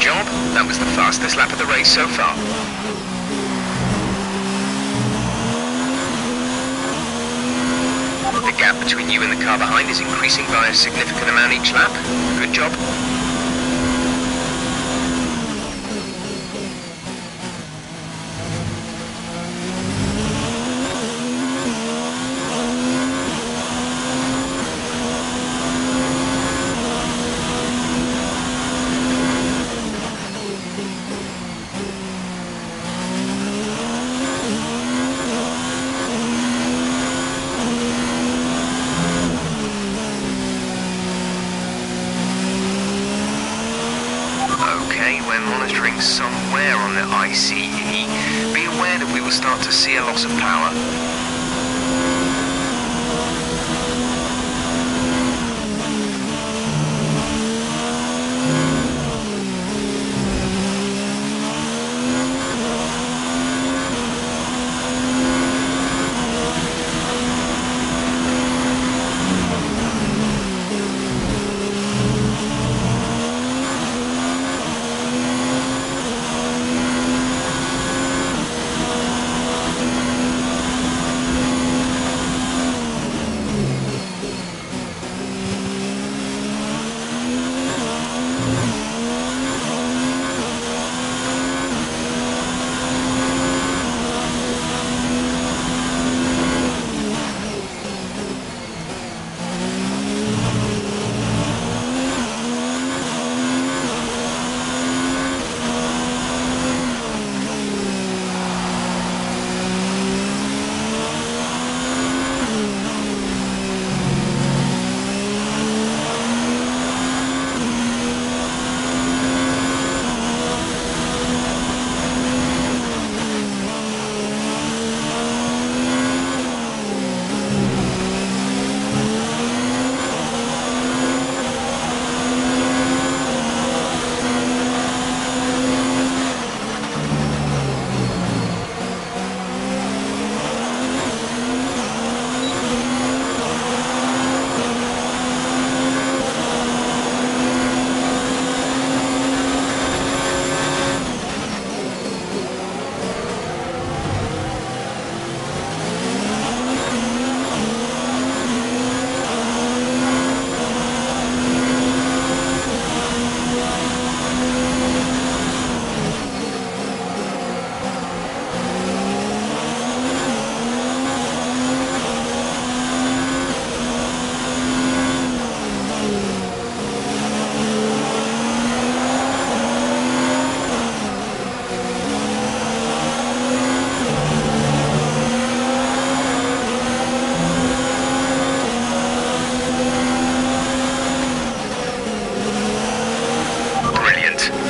Speaker 3: job. That was the fastest lap of the race so far. The gap between you and the car behind is increasing by a significant amount each lap. Good job. some wear on the ICE. Be aware that we will start to see a loss of power.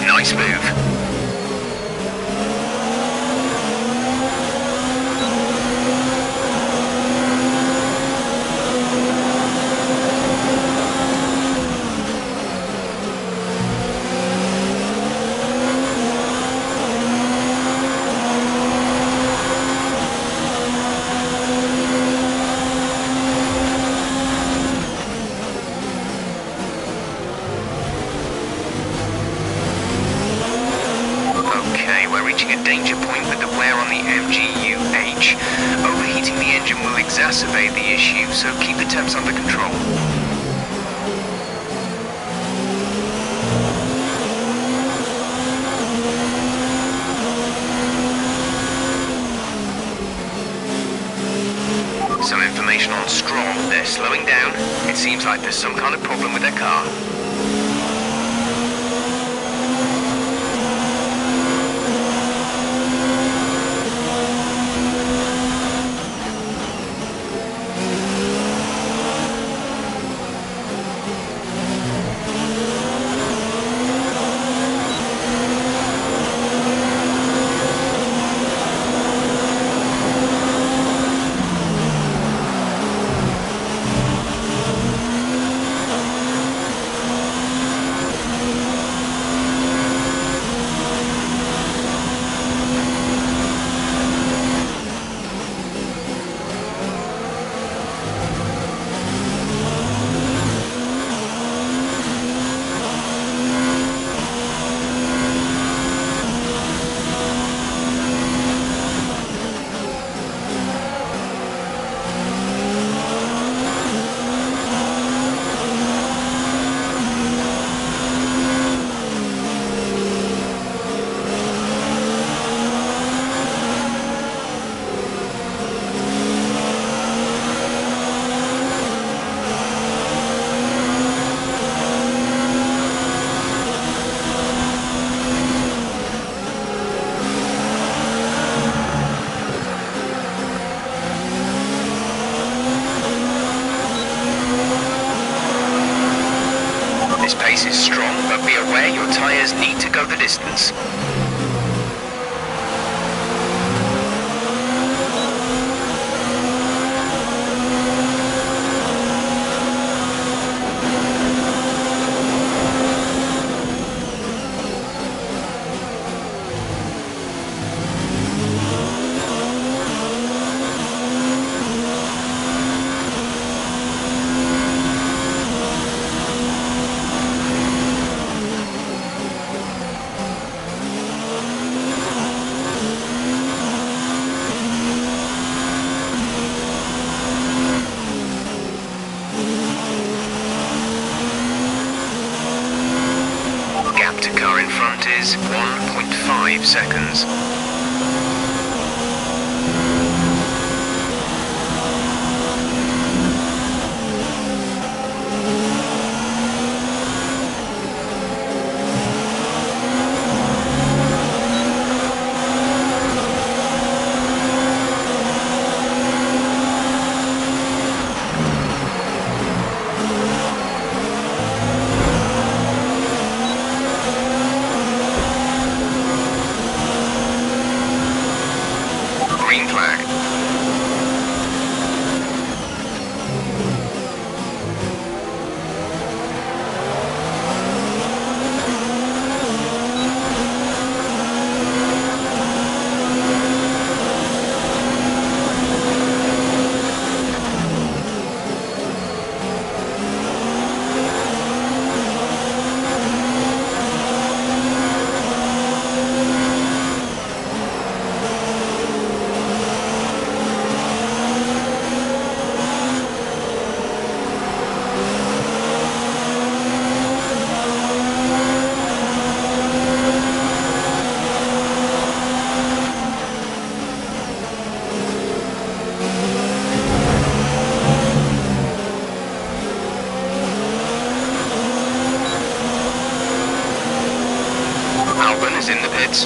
Speaker 3: Nice move. Reaching a danger point with the wear on the MGU-H. Overheating the engine will exacerbate the issue, so keep the temps under control. Some information on Strong. They're slowing down. It seems like there's some kind of problem with their car. This pace is strong, but be aware your tyres need to go the distance. is 1.5 seconds. Green flag. Albon is in the pits.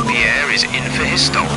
Speaker 3: Pierre is in for his stop.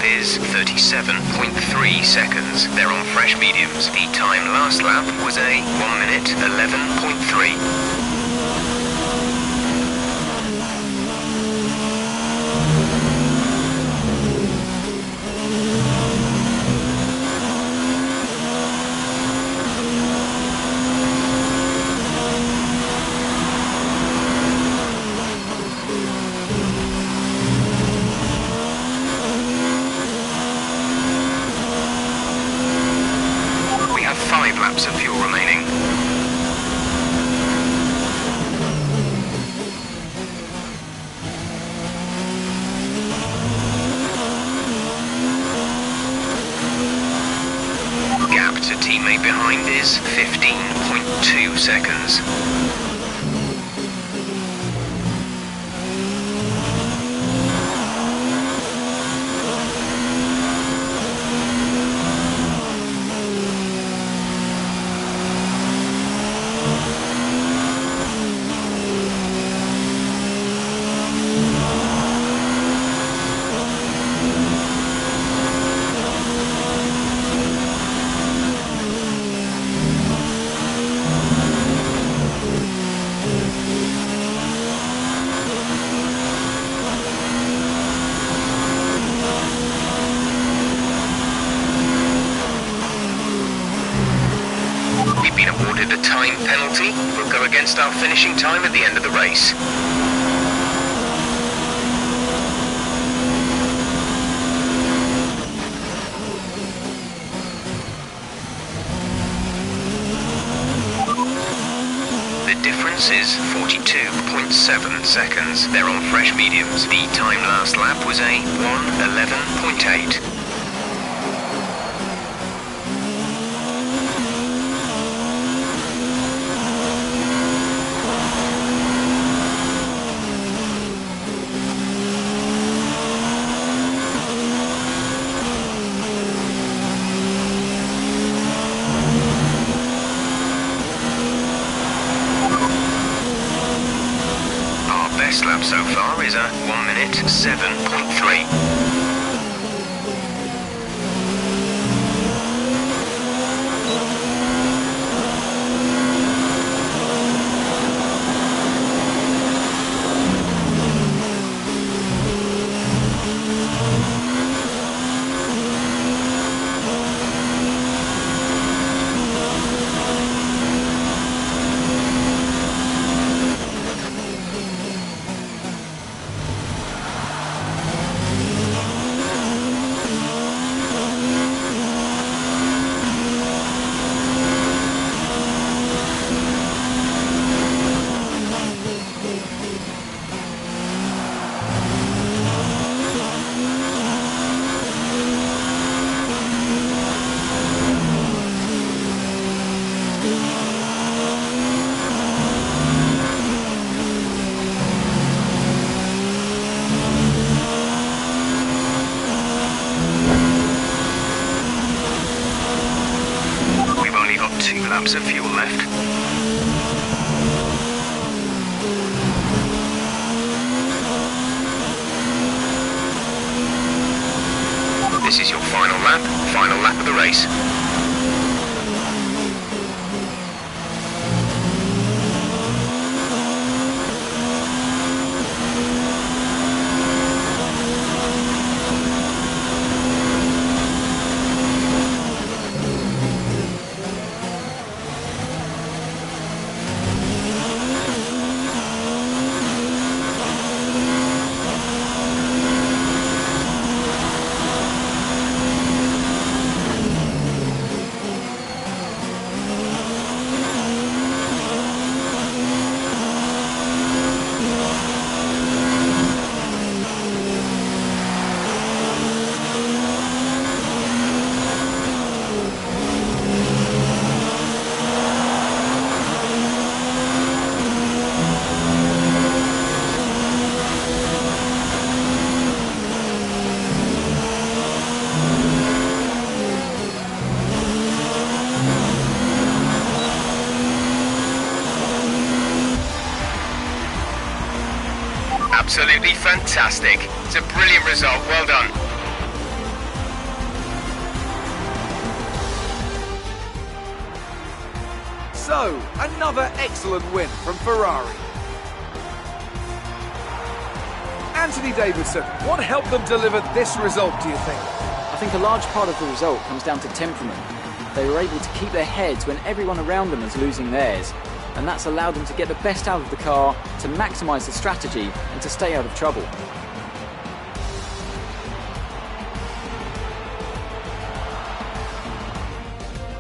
Speaker 3: Is 37.3 seconds. They're on fresh mediums. The time last lap was a 1 minute 11.3. teammate behind is 15.2 seconds. The time penalty will go against our finishing time at the end of the race. The difference is 42.7 seconds. They're on fresh mediums. The time last lap was a 1:11.8. Best lap so far is a 1:07.3. Laps of fuel left. This is your final lap of the race. Absolutely fantastic. It's a brilliant result. Well done.
Speaker 1: So, another excellent win from Ferrari. Anthony Davidson, what helped them deliver this result, do you think?
Speaker 2: I think a large part of the result comes down to temperament. They were able to keep their heads when everyone around them was losing theirs, and that's allowed them to get the best out of the car, to maximise the strategy, and to stay out of trouble.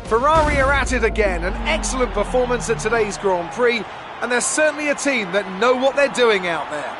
Speaker 1: Ferrari are at it again, an excellent performance at today's Grand Prix, and they're certainly a team that know what they're doing out there.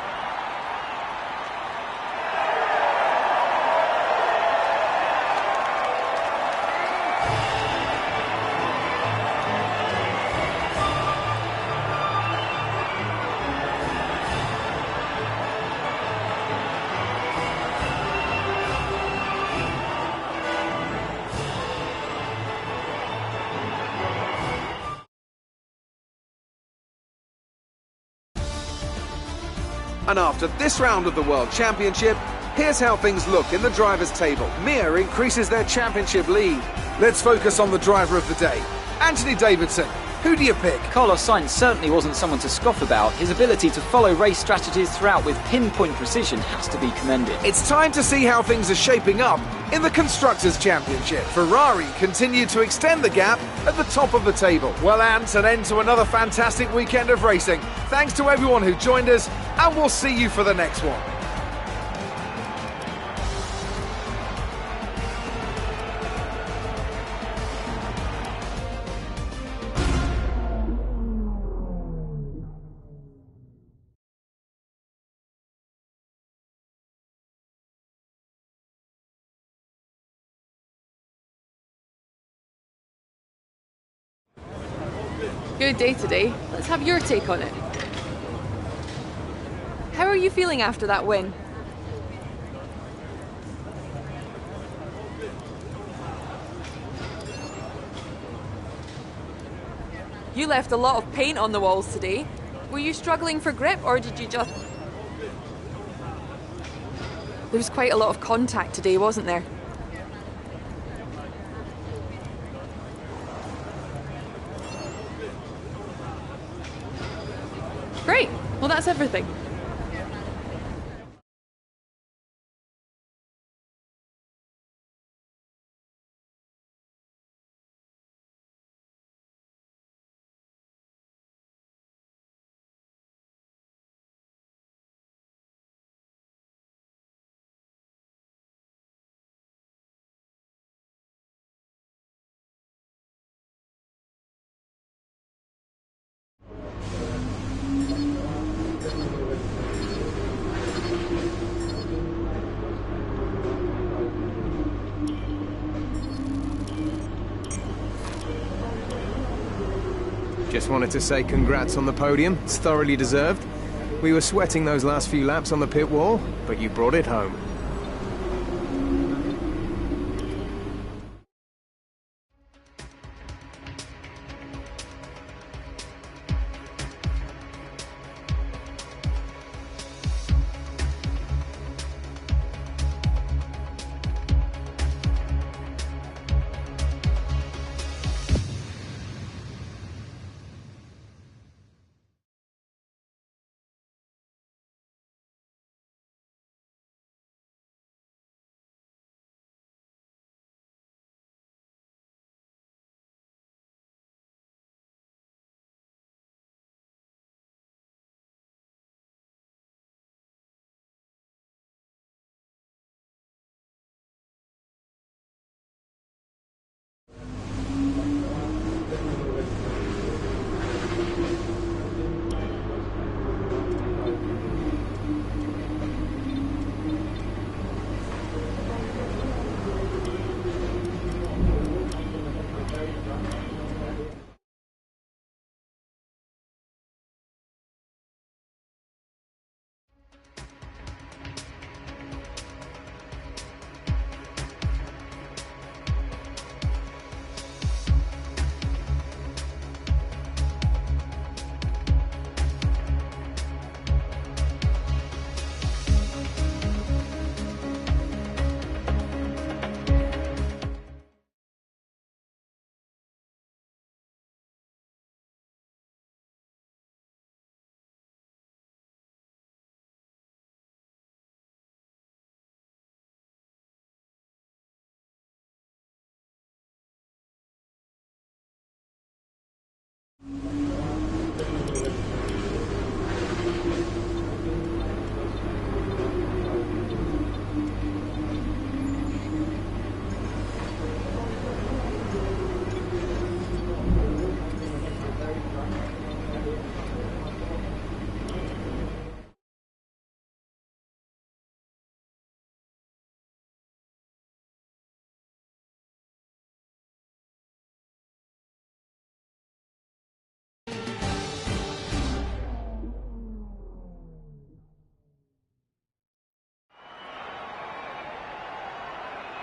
Speaker 1: And after this round of the World Championship, here's how things look in the drivers' table. Mir increases their championship lead. Let's focus on the driver of the day. Anthony Davidson, who do you pick?
Speaker 2: Carlos Sainz certainly wasn't someone to scoff about. His ability to follow race strategies throughout with pinpoint precision has to be commended.
Speaker 1: It's time to see how things are shaping up in the Constructors' Championship. Ferrari continue to extend the gap at the top of the table. Well, Ant, an end to another fantastic weekend of racing. Thanks to everyone who joined us, and we'll see you for the next one.
Speaker 4: Good day today. Let's have your take on it. How are you feeling after that win? You left a lot of paint on the walls today. Were you struggling for grip, or did you just... There was quite a lot of contact today, wasn't there? Great. Well, that's everything.
Speaker 6: Just wanted to say congrats on the podium. It's thoroughly deserved. We were sweating those last few laps on the pit wall, but you brought it home.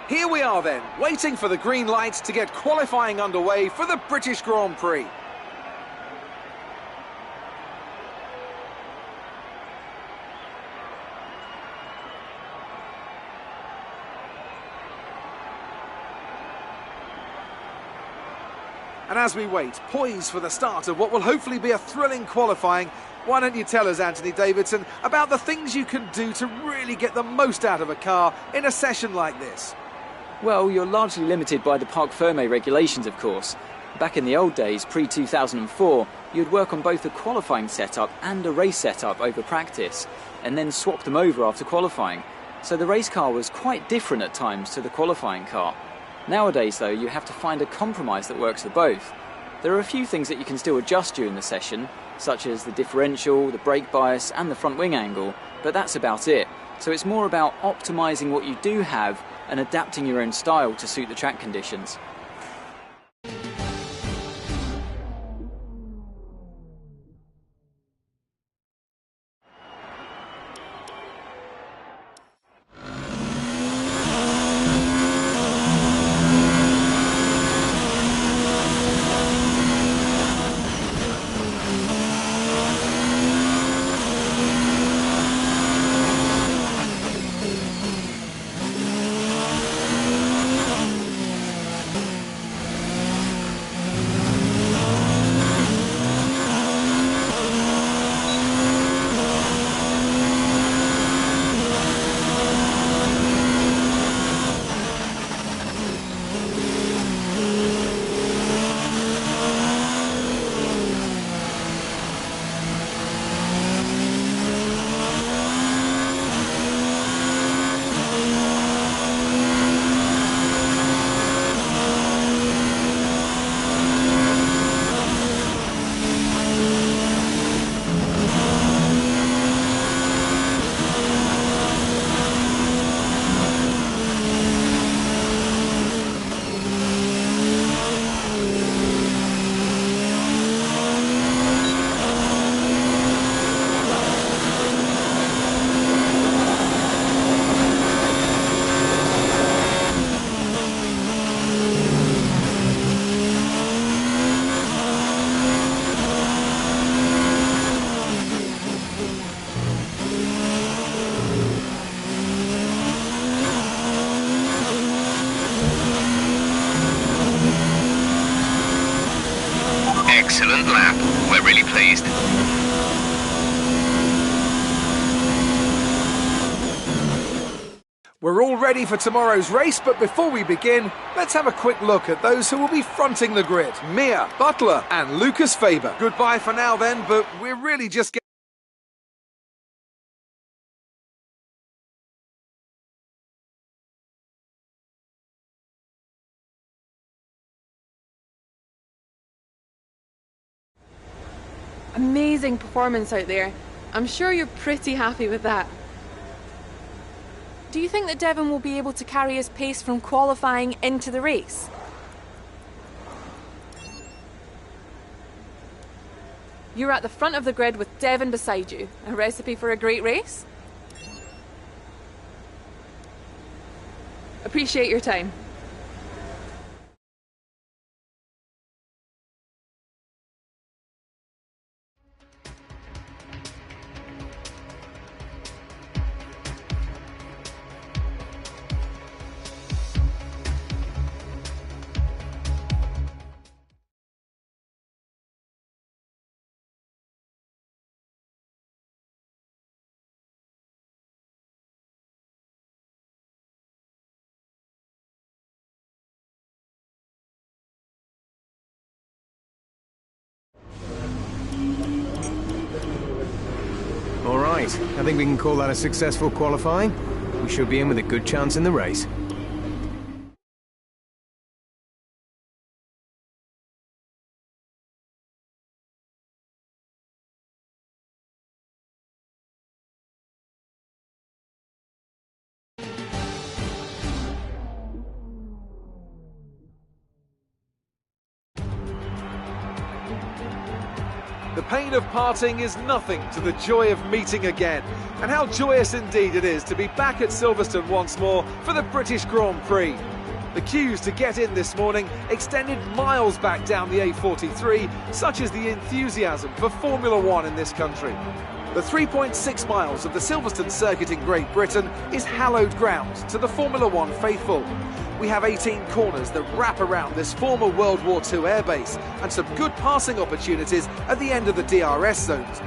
Speaker 1: Here we are then, waiting for the green lights to get qualifying underway for the British Grand Prix. And as we wait, poised for the start of what will hopefully be a thrilling qualifying, why don't you tell us, Anthony Davidson, about the things you can do to really get the most out of a car in a session like this?
Speaker 2: Well, you're largely limited by the Parc Fermé regulations, of course. Back in the old days, pre-2004, you'd work on both a qualifying setup and a race setup over practice, and then swap them over after qualifying. So the race car was quite different at times to the qualifying car. Nowadays, though, you have to find a compromise that works for both. There are a few things that you can still adjust during the session, such as the differential, the brake bias and the front wing angle, but that's about it. So it's more about optimising what you do have and adapting your own style to suit the track conditions.
Speaker 3: Excellent lap. We're really pleased.
Speaker 1: We're all ready for tomorrow's race, but before we begin, let's have a quick look at those who will be fronting the grid. Mia, Butler and Lucas Faber. Goodbye for now then, but we're really just getting...
Speaker 4: Amazing performance out there. I'm sure you're pretty happy with that. Do you think that Devon will be able to carry his pace from qualifying into the race? You're at the front of the grid with Devon beside you. A recipe for a great race? Appreciate your time.
Speaker 6: All right, I think we can call that a successful qualifying. We should be in with a good chance in the race.
Speaker 1: The pain of parting is nothing to the joy of meeting again. And how joyous indeed it is to be back at Silverstone once more for the British Grand Prix. The queues to get in this morning extended miles back down the A43, such is the enthusiasm for Formula One in this country. The 3.6 miles of the Silverstone circuit in Great Britain is hallowed ground to the Formula One faithful. We have 18 corners that wrap around this former World War II airbase and some good passing opportunities at the end of the DRS zones.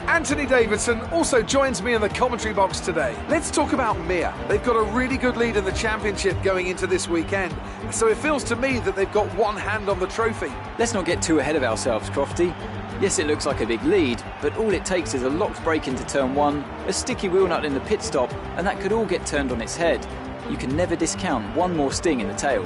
Speaker 1: Anthony Davidson also joins me in the commentary box today. Let's talk about Mir. They've got a really good lead in the championship going into this weekend, so it feels to me that they've got one hand on the trophy.
Speaker 2: Let's not get too ahead of ourselves, Crofty. Yes, it looks like a big lead, but all it takes is a locked brake into turn 1, a sticky wheel nut in the pit stop, and that could all get turned on its head. You can never discount one more sting in the tail.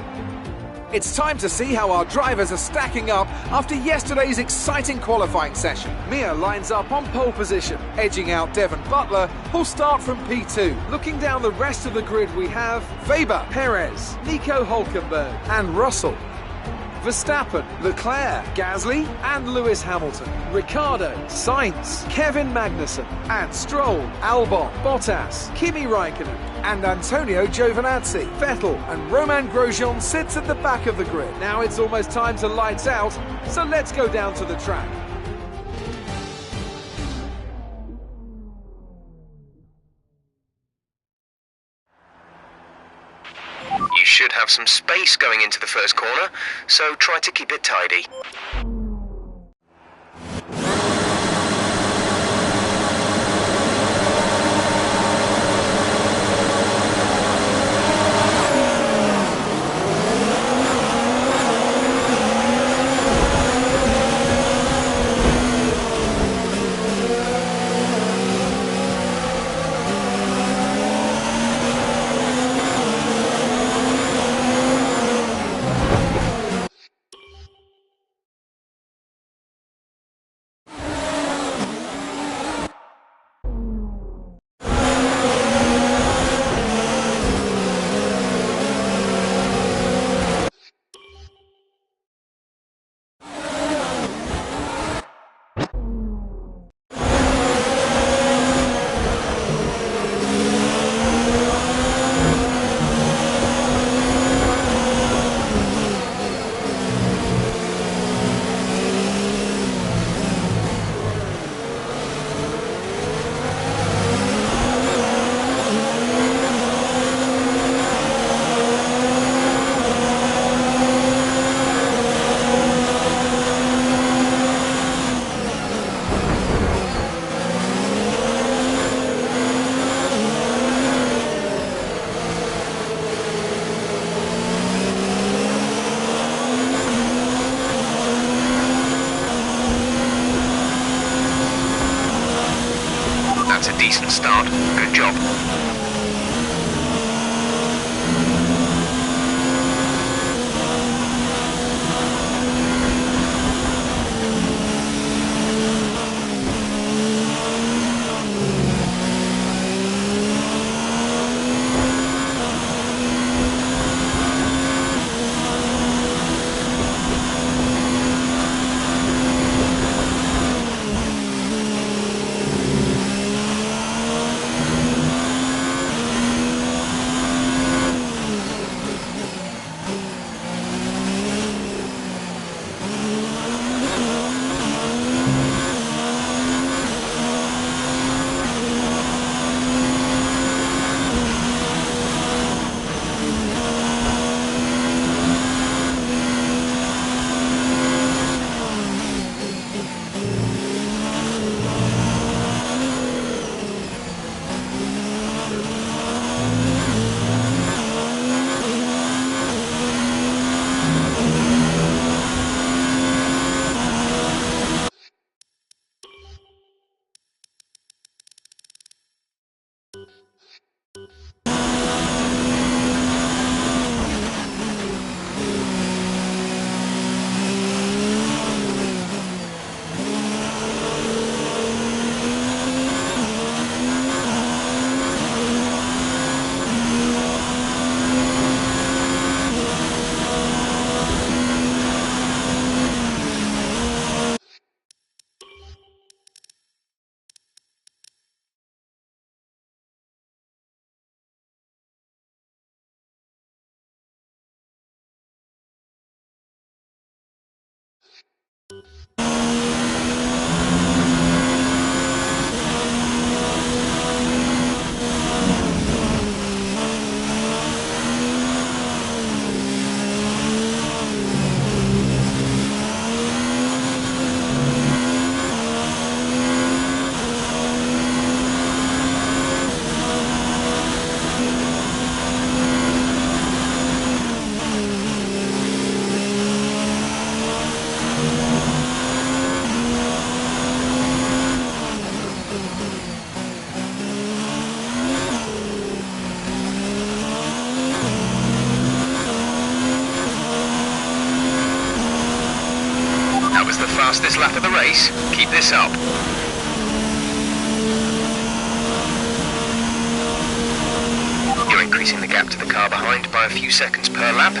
Speaker 1: It's time to see how our drivers are stacking up after yesterday's exciting qualifying session. Mir lines up on pole position, edging out Devon Butler, who'll start from P2. Looking down the rest of the grid, we have Weber, Perez, Nico Hülkenberg and Russell, Verstappen, Leclerc, Gasly and Lewis Hamilton, Ricciardo, Sainz, Kevin Magnussen and Stroll, Albon, Bottas, Kimi Raikkonen and Antonio Giovinazzi. Vettel and Romain Grosjean sits at the back of the grid. Now it's almost time to lights out, so let's go down to the track.
Speaker 3: You should have some space going into the first corner, so try to keep it tidy. That's a decent start. Good job. fastest lap of the race. Keep this up. You're increasing the gap to the car behind by a few seconds per lap.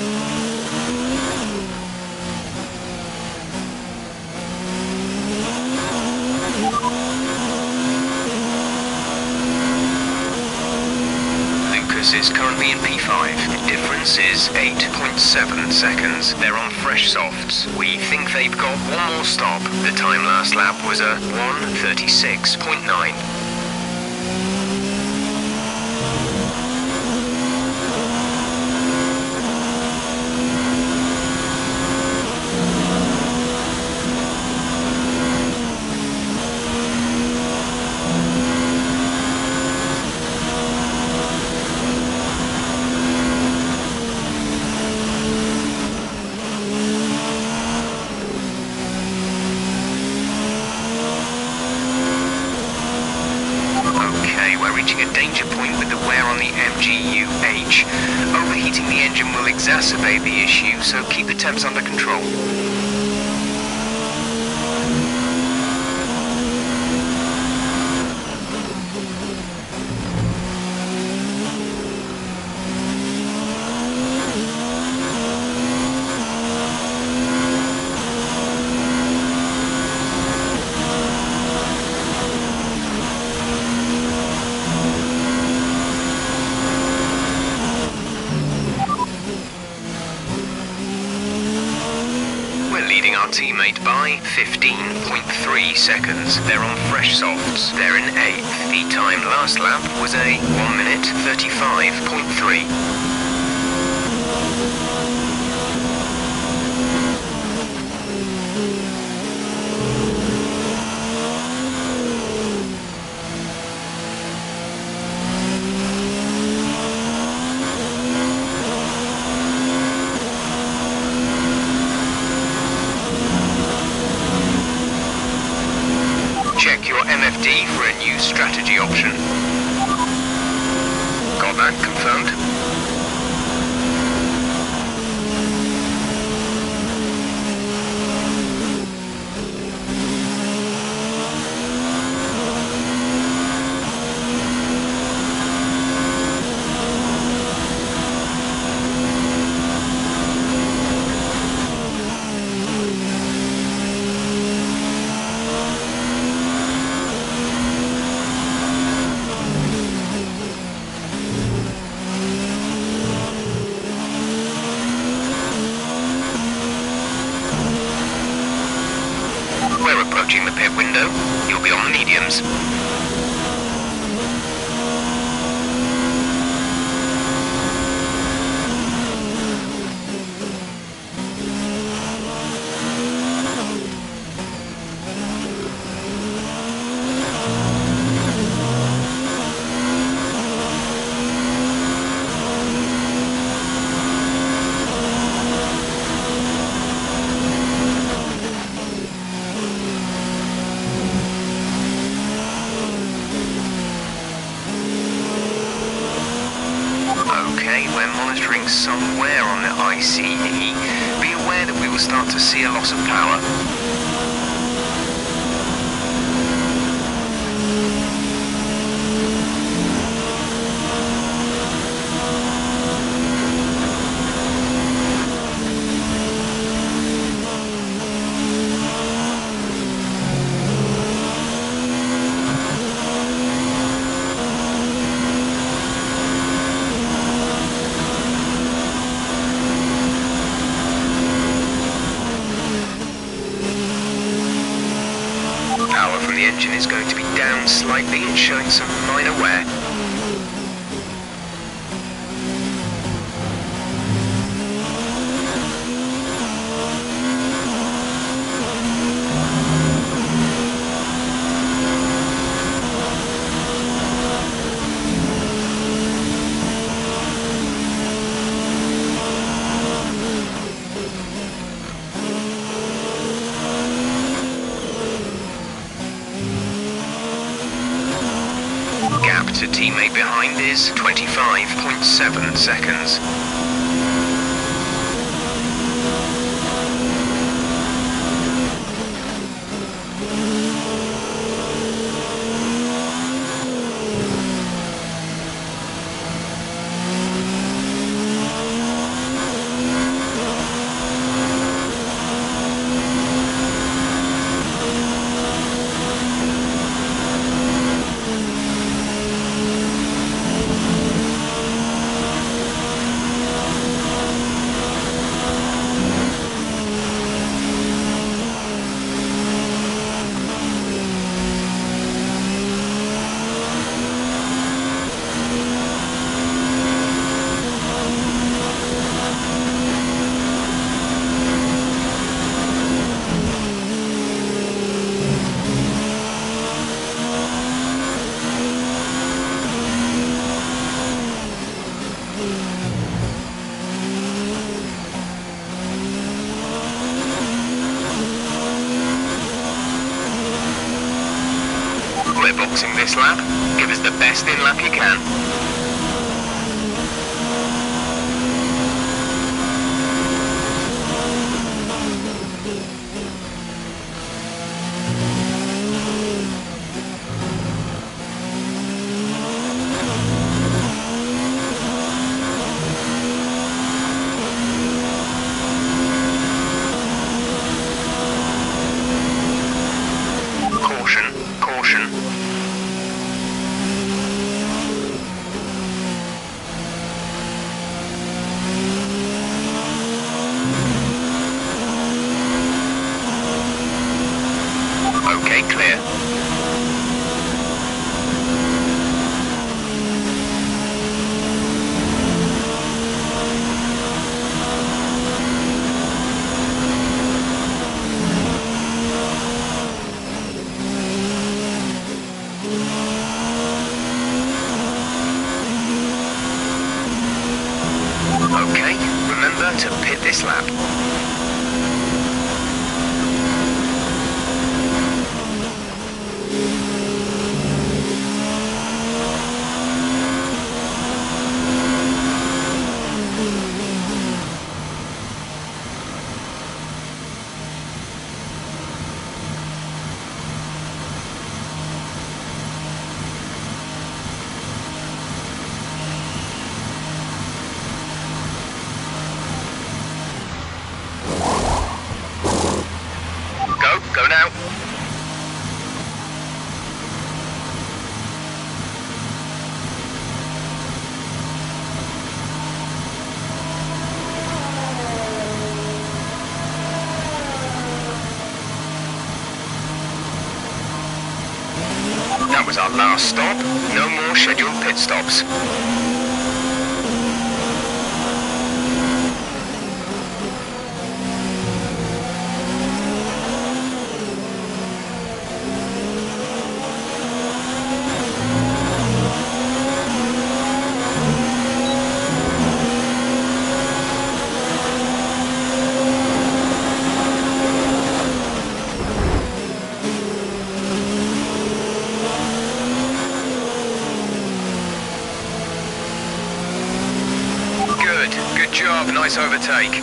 Speaker 3: Is currently in P5. The difference is 8.7 seconds. They're on fresh softs. We think they've got one more stop. The time last lap was a 1:36.9. Overheating the engine will exacerbate the issue, so keep the temps under control. Teammate by 15.3 seconds. They're on fresh softs. They're in 8th. The time last lap was a 1:35.3. Check your MFD for a new strategy option. Got that confirmed? We're approaching the pit window. You'll be on the mediums. We're monitoring somewhere on the ICE. Be aware that we will start to see a loss of power. Power from the engine is going to be down slightly and showing some minor wear. Gap to teammate behind is 25.7 seconds. clear boxing this lap. Give us the best in lap you can. Caution. Okay, clear. Okay, remember to pit this lap. Go now. That was our last stop. No more scheduled pit stops. Good job, nice overtake.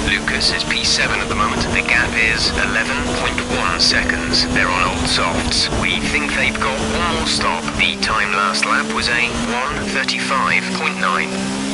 Speaker 3: Lucas is P7 at the moment. The gap is 11.1 seconds. They're on old softs. We think they've got one more stop. The time last lap was a 1:35.9.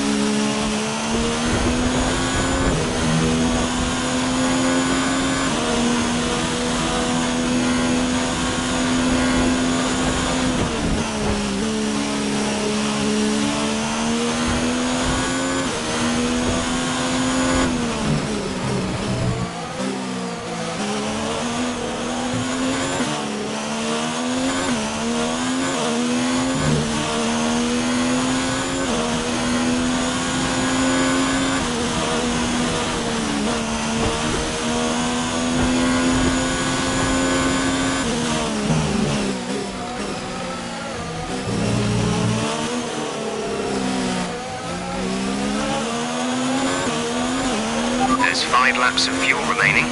Speaker 3: There's 5 laps of fuel remaining.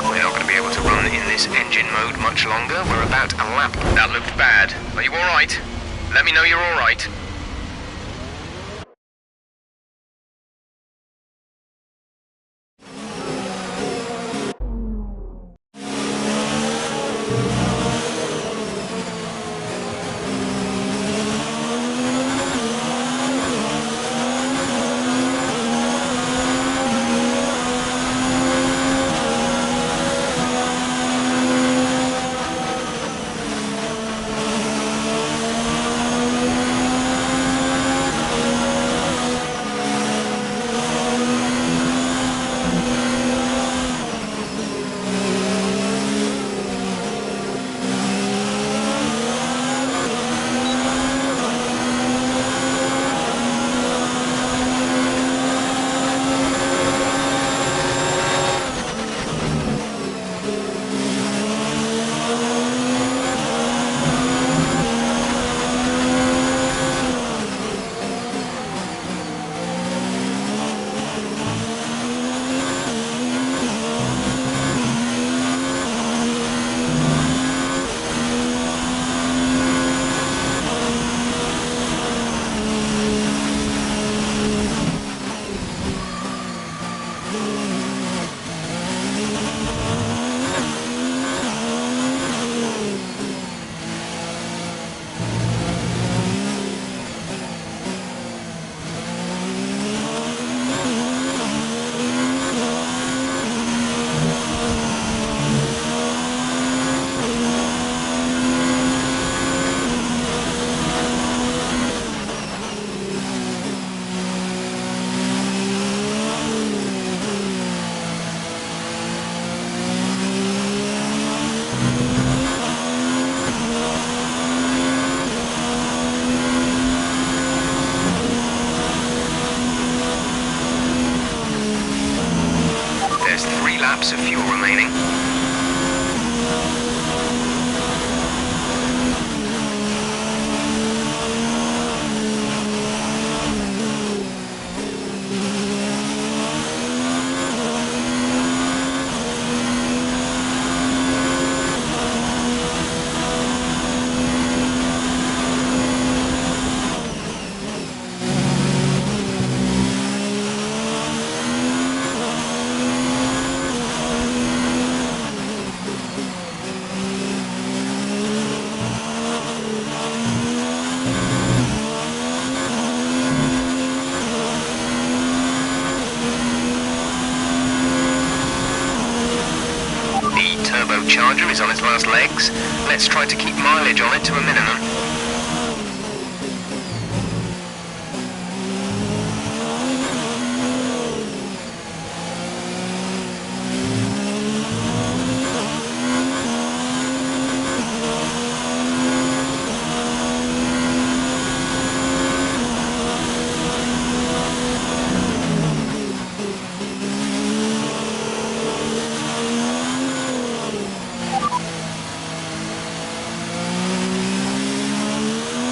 Speaker 3: We're not going to be able to run in this engine mode much longer. We're about a lap. That looked bad. Are you alright? Let me know you're alright. laps of fuel remaining. Turbocharger is on its last legs. Let's try to keep mileage on it to a minimum.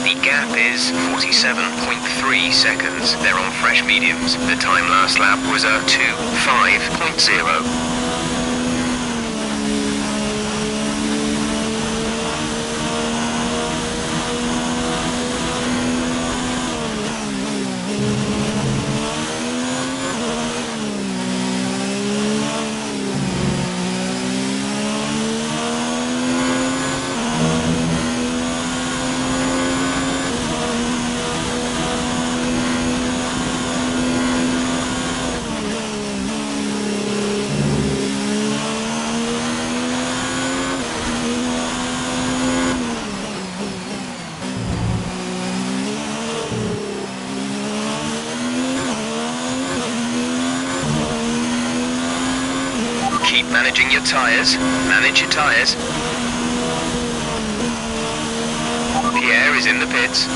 Speaker 3: The gap is 47.3 seconds. They're on fresh mediums. The time last lap was a 2:5.0. Keep managing your tyres. Manage your tyres. Pierre is in the pits.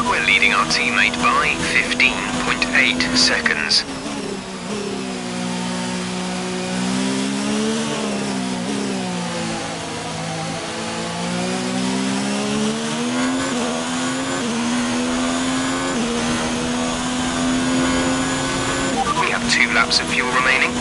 Speaker 3: We're leading our teammate by 15.8 seconds. We have 2 laps of fuel remaining.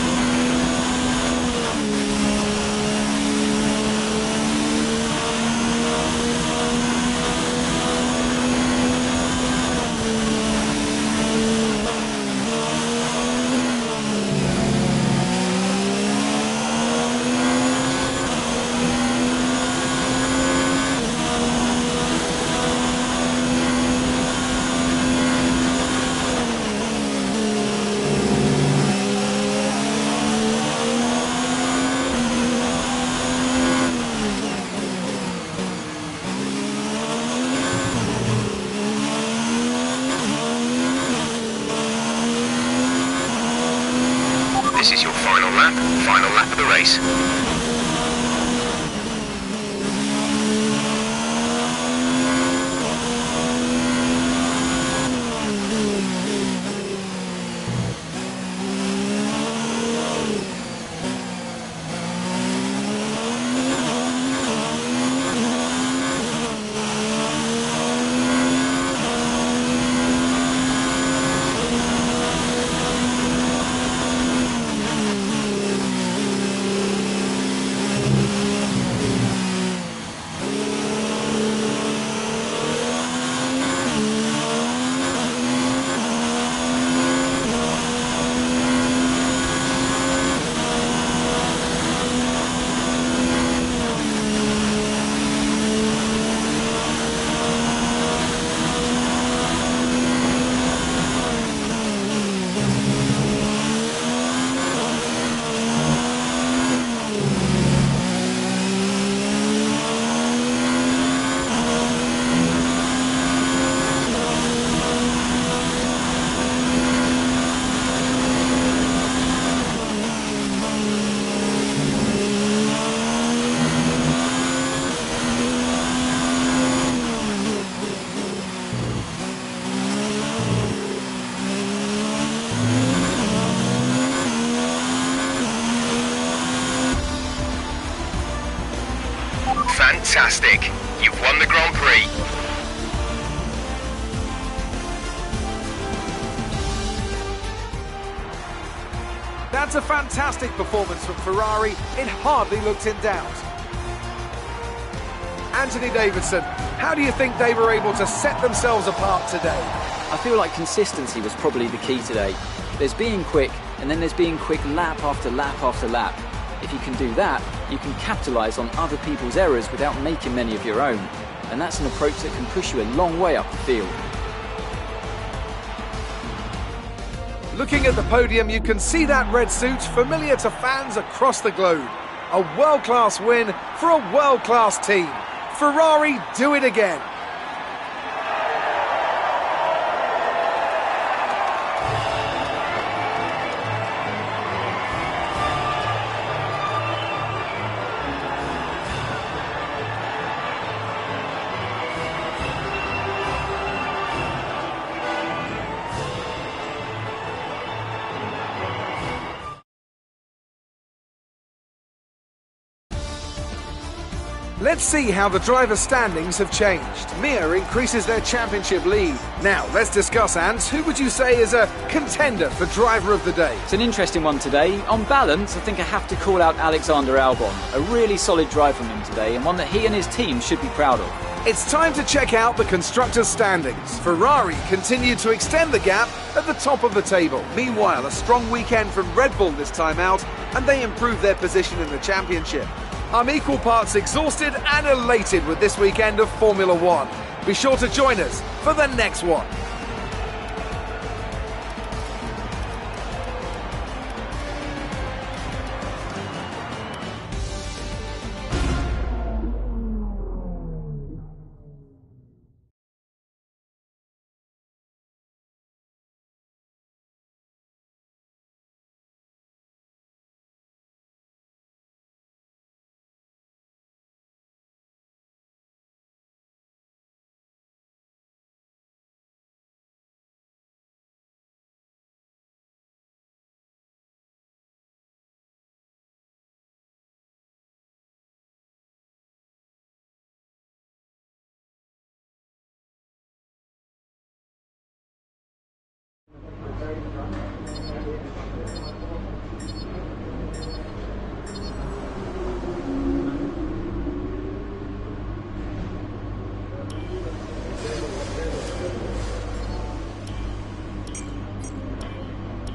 Speaker 3: This is your final lap of the race. fantastic. You've won the Grand Prix.
Speaker 1: That's a fantastic performance from Ferrari. It hardly looked in doubt. Anthony Davidson, how do you think they were able to set themselves apart today?
Speaker 2: I feel like consistency was probably the key today. There's being quick, and then there's being quick lap after lap after lap. If you can do that, you can capitalise on other people's errors without making many of your own. And that's an approach that can push you a long way up the field.
Speaker 1: Looking at the podium, you can see that red suit familiar to fans across the globe. A world-class win for a world-class team. Ferrari do it again. Let's see how the driver standings have changed. Mir increases their championship lead. Now, let's discuss, Ants. Who would you say is a contender for driver of the day?
Speaker 2: It's an interesting one today. On balance, I think I have to call out Alexander Albon. A really solid drive from him today, and one that he and his team should be proud of.
Speaker 1: It's time to check out the constructors' standings. Ferrari continued to extend the gap at the top of the table. Meanwhile, a strong weekend from Red Bull this time out, and they improved their position in the championship. I'm equal parts exhausted and elated with this weekend of Formula One. Be sure to join us for the next one.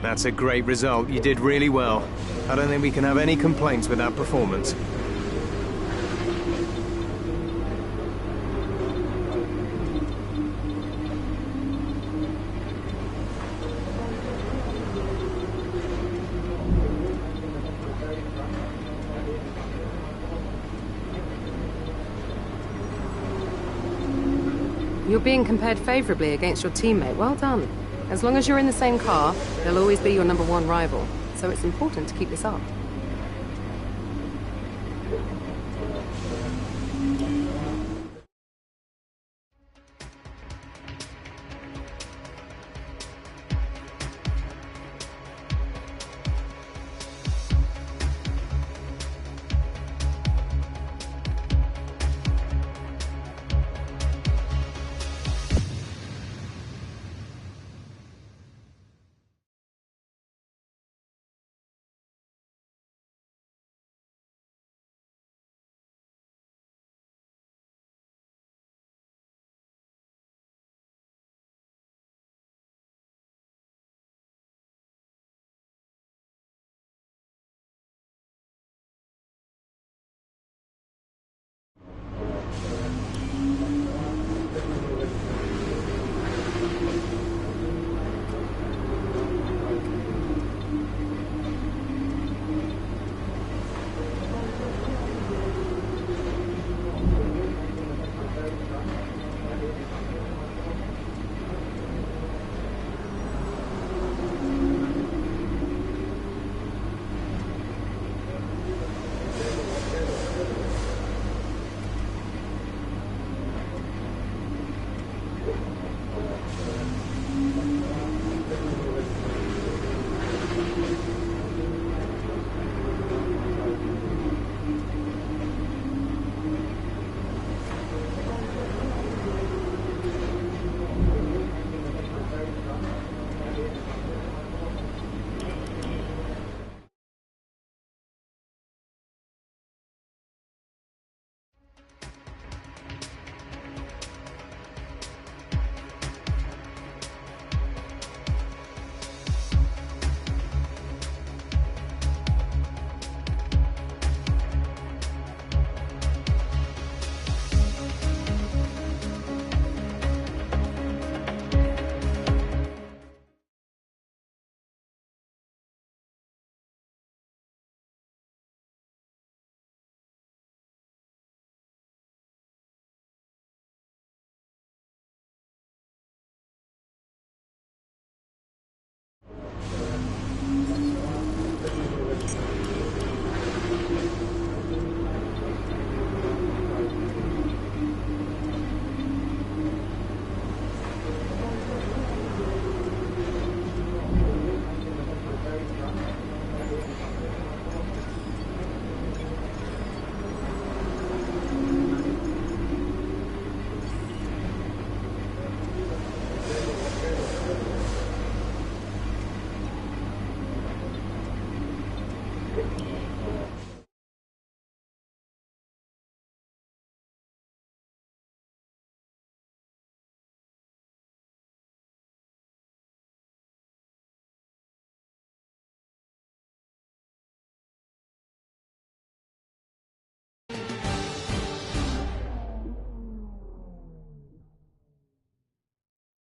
Speaker 6: That's a great result. You did really well. I don't think we can have any complaints with that performance.
Speaker 5: You're being compared favourably against your teammate. Well done. As long as you're in the same car, they'll always be your #1 rival. So it's important to keep this up.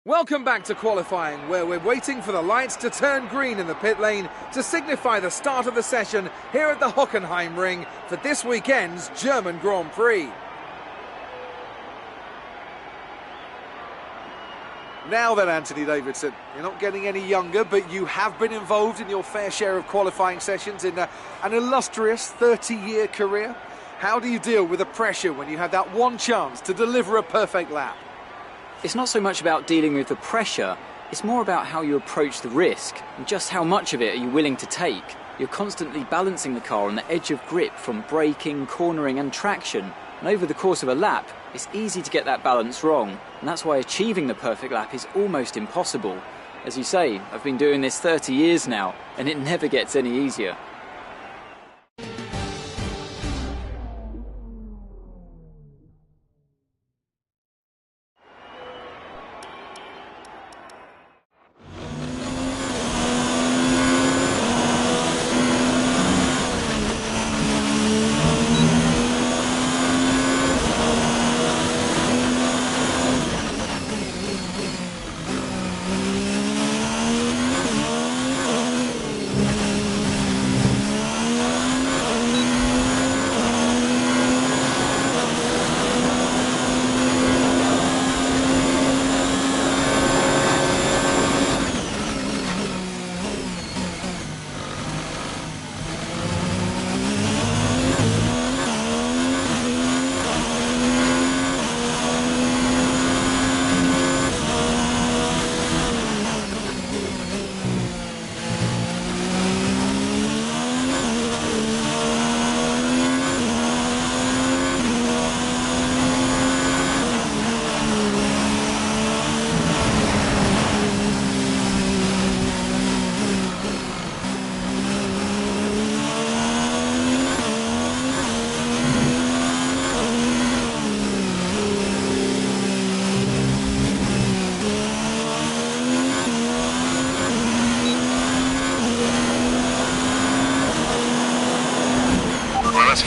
Speaker 1: Welcome back to qualifying, where we're waiting for the lights to turn green in the pit lane to signify the start of the session here at the Hockenheim Ring for this weekend's German Grand Prix. Now then, Anthony Davidson, you're not getting any younger, but you have been involved in your fair share of qualifying sessions in an illustrious 30-year career. How do you deal with the pressure when you have that one chance to deliver a perfect lap?
Speaker 2: It's not so much about dealing with the pressure, it's more about how you approach the risk and just how much of it are you willing to take. You're constantly balancing the car on the edge of grip from braking, cornering and traction, and over the course of a lap it's easy to get that balance wrong, and that's why achieving the perfect lap is almost impossible. As you say, I've been doing this 30 years now and it never gets any easier.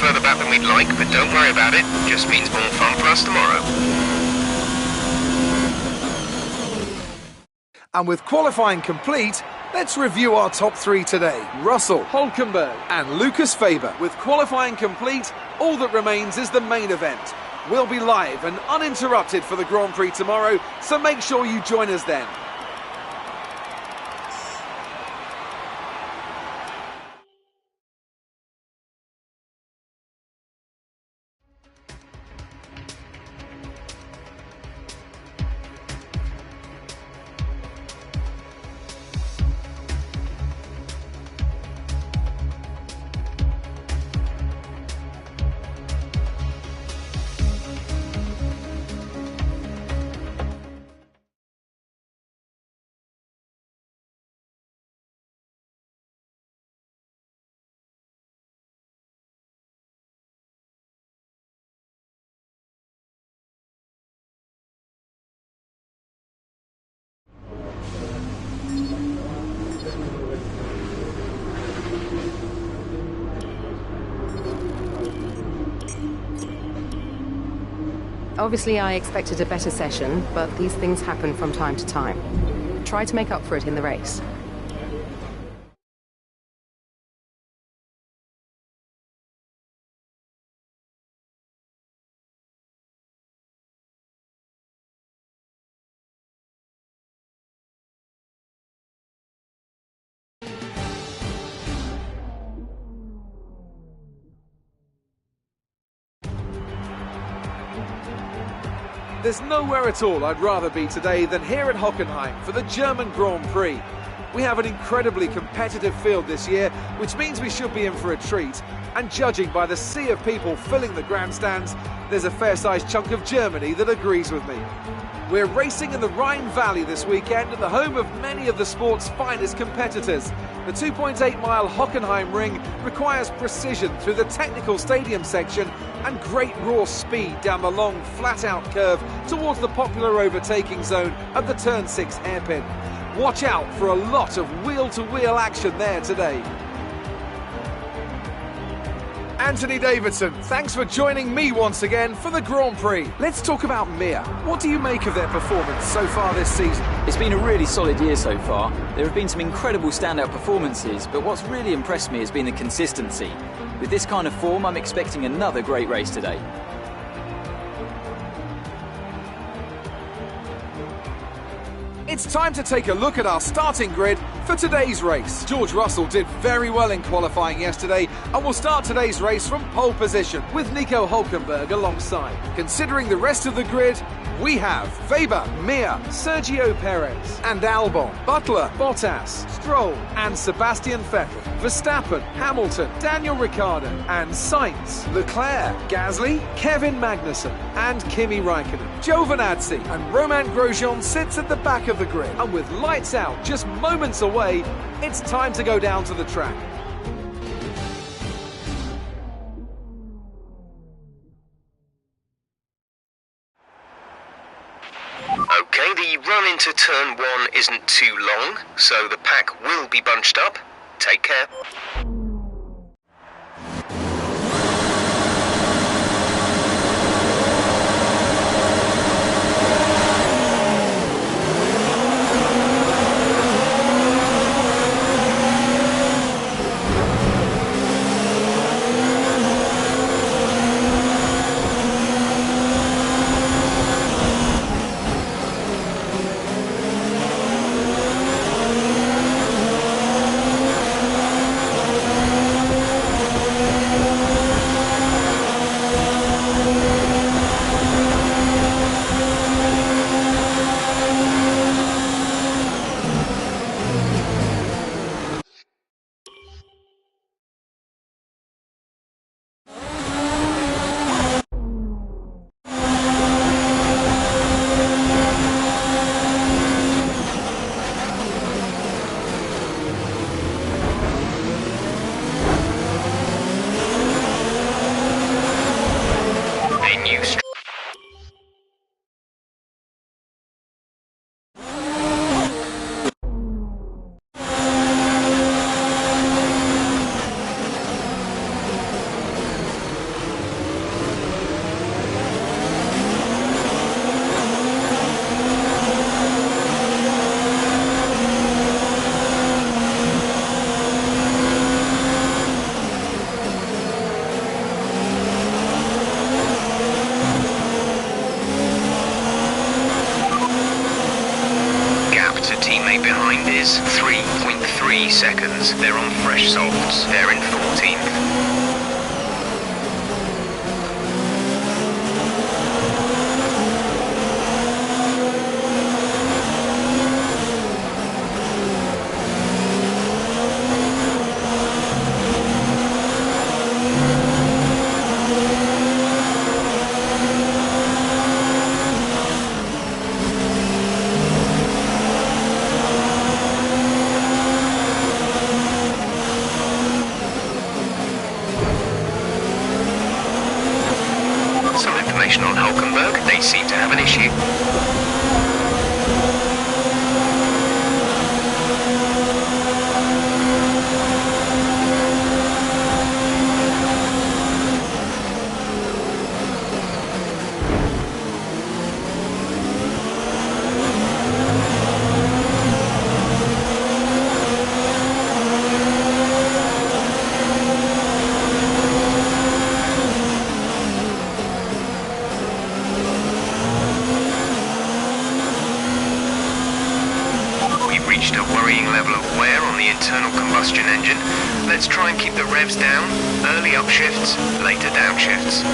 Speaker 3: Further back than we'd like, but don't worry about it. Just means more fun for us tomorrow.
Speaker 1: And with qualifying complete, let's review our top three today. Russell, Hülkenberg and Lucas Faber. With qualifying complete, all that remains is the main event. We'll be live and uninterrupted for the Grand Prix tomorrow, so make sure you join us then.
Speaker 5: Obviously, I expected a better session, but these things happen from time to time. Try to make up for it in the race.
Speaker 1: There's nowhere at all I'd rather be today than here at Hockenheim for the German Grand Prix. We have an incredibly competitive field this year, which means we should be in for a treat. And judging by the sea of people filling the grandstands, there's a fair-sized chunk of Germany that agrees with me. We're racing in the Rhine Valley this weekend at the home of many of the sport's finest competitors. The 2.8-mile Hockenheim Ring requires precision through the technical stadium section and great raw speed down the long, flat-out curve towards the popular overtaking zone of the Turn 6 hairpin. Watch out for a lot of wheel-to-wheel action there today. Anthony Davidson, thanks for joining me once again for the Grand Prix. Let's talk about Mia. What do you make of their performance so far this season?
Speaker 2: It's been a really solid year so far. There have been some incredible standout performances, but what's really impressed me has been the consistency. With this kind of form, I'm expecting another great race today.
Speaker 1: It's time to take a look at our starting grid for today's race. George Russell did very well in qualifying yesterday and will start today's race from pole position with Nico Hülkenberg alongside. Considering the rest of the grid, we have Weber, Mir, Sergio Perez and Albon, Butler, Bottas, Stroll and Sebastian Vettel, Verstappen, Hamilton, Daniel Ricciardo and Sainz, Leclerc, Gasly, Kevin Magnussen and Kimi Raikkonen. Giovinazzi and Romain Grosjean sits at the back of the grid, and with lights out just moments away, it's time to go down to the track.
Speaker 3: Okay, the run into turn 1 isn't too long, so the pack will be bunched up. Take care. Behind is 3.3 seconds. They're on fresh softs. They're in 14th. On Hülkenberg, they seem to have an issue. A worrying level of wear on the internal combustion engine. Let's try and keep the revs down. Early upshifts, later downshifts.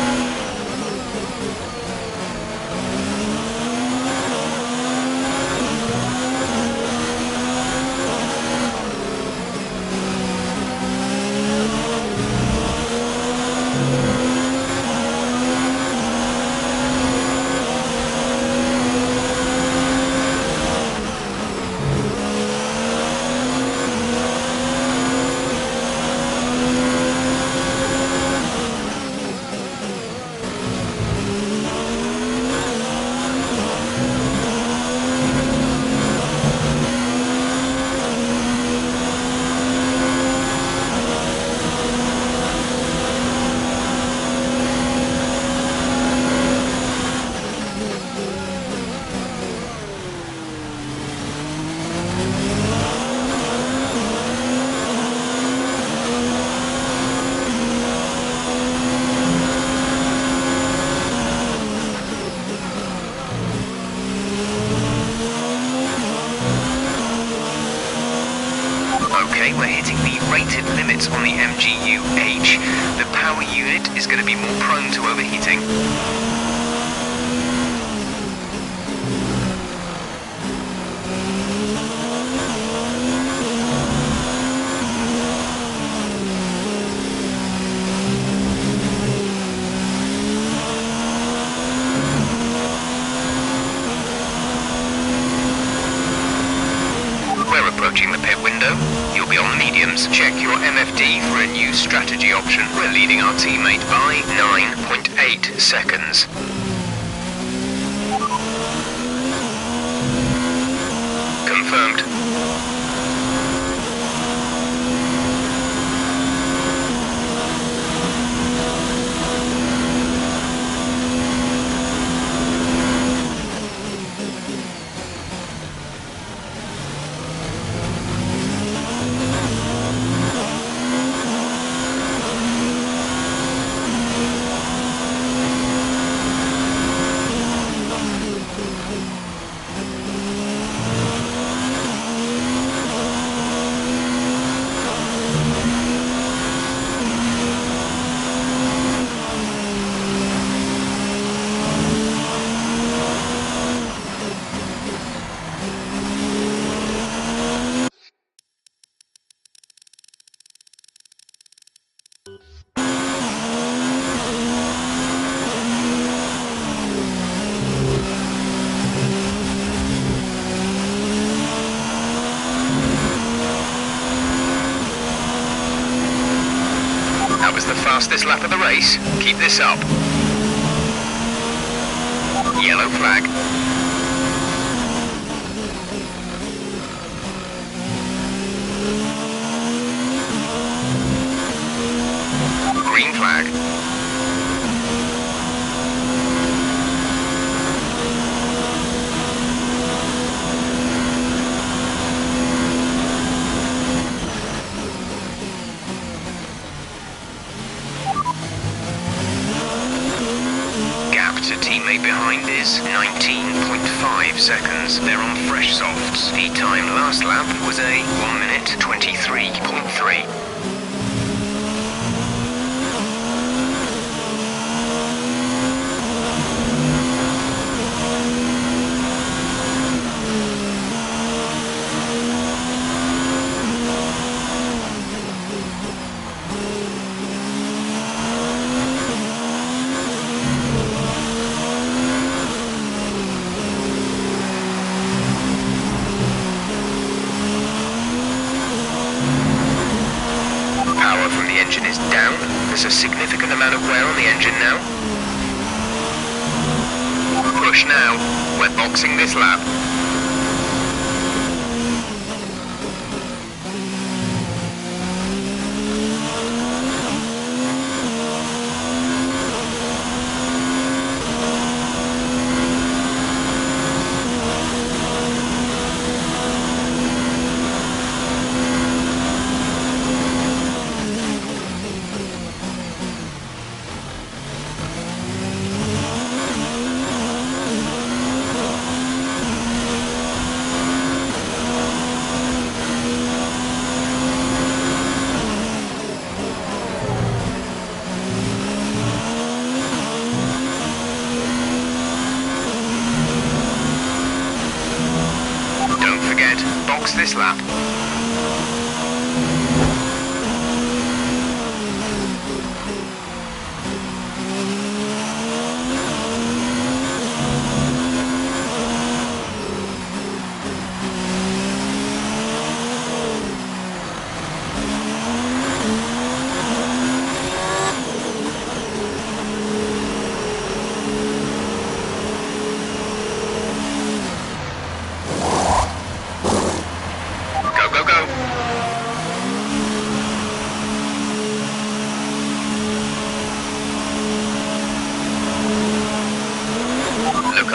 Speaker 3: Okay, we're hitting the rated limits on the MGU-H. The power unit is going to be more prone to overheating. Approaching the pit window. You'll be on mediums. Check your MFD for a new strategy option. We're leading our teammate by 9.8 seconds. Confirmed. Fastest lap of the race. Keep this up. Yellow flag. Green flag. Teammate behind is 19.5 seconds. They're on fresh softs. The time last lap was a 1 minute 23.3. Engine is down. There's a significant amount of wear on the engine now. Push now. We're boxing this lap. This lap.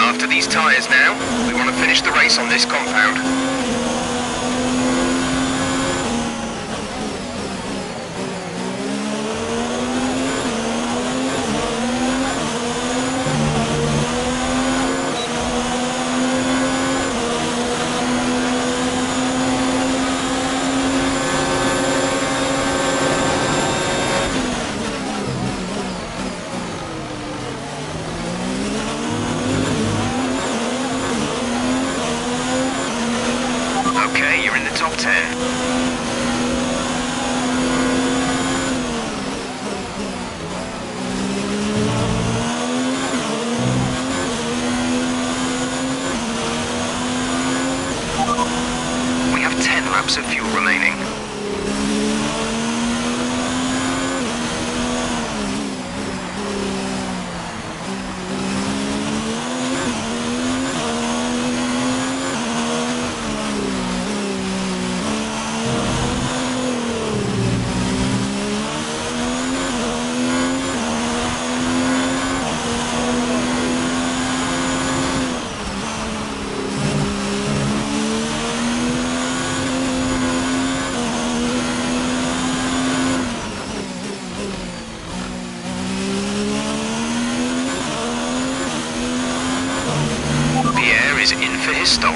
Speaker 3: After these tyres now, we want to finish the race on this compound. Okay, you're in the top 10. We have 10 laps of fuel remaining. Is in for his stop.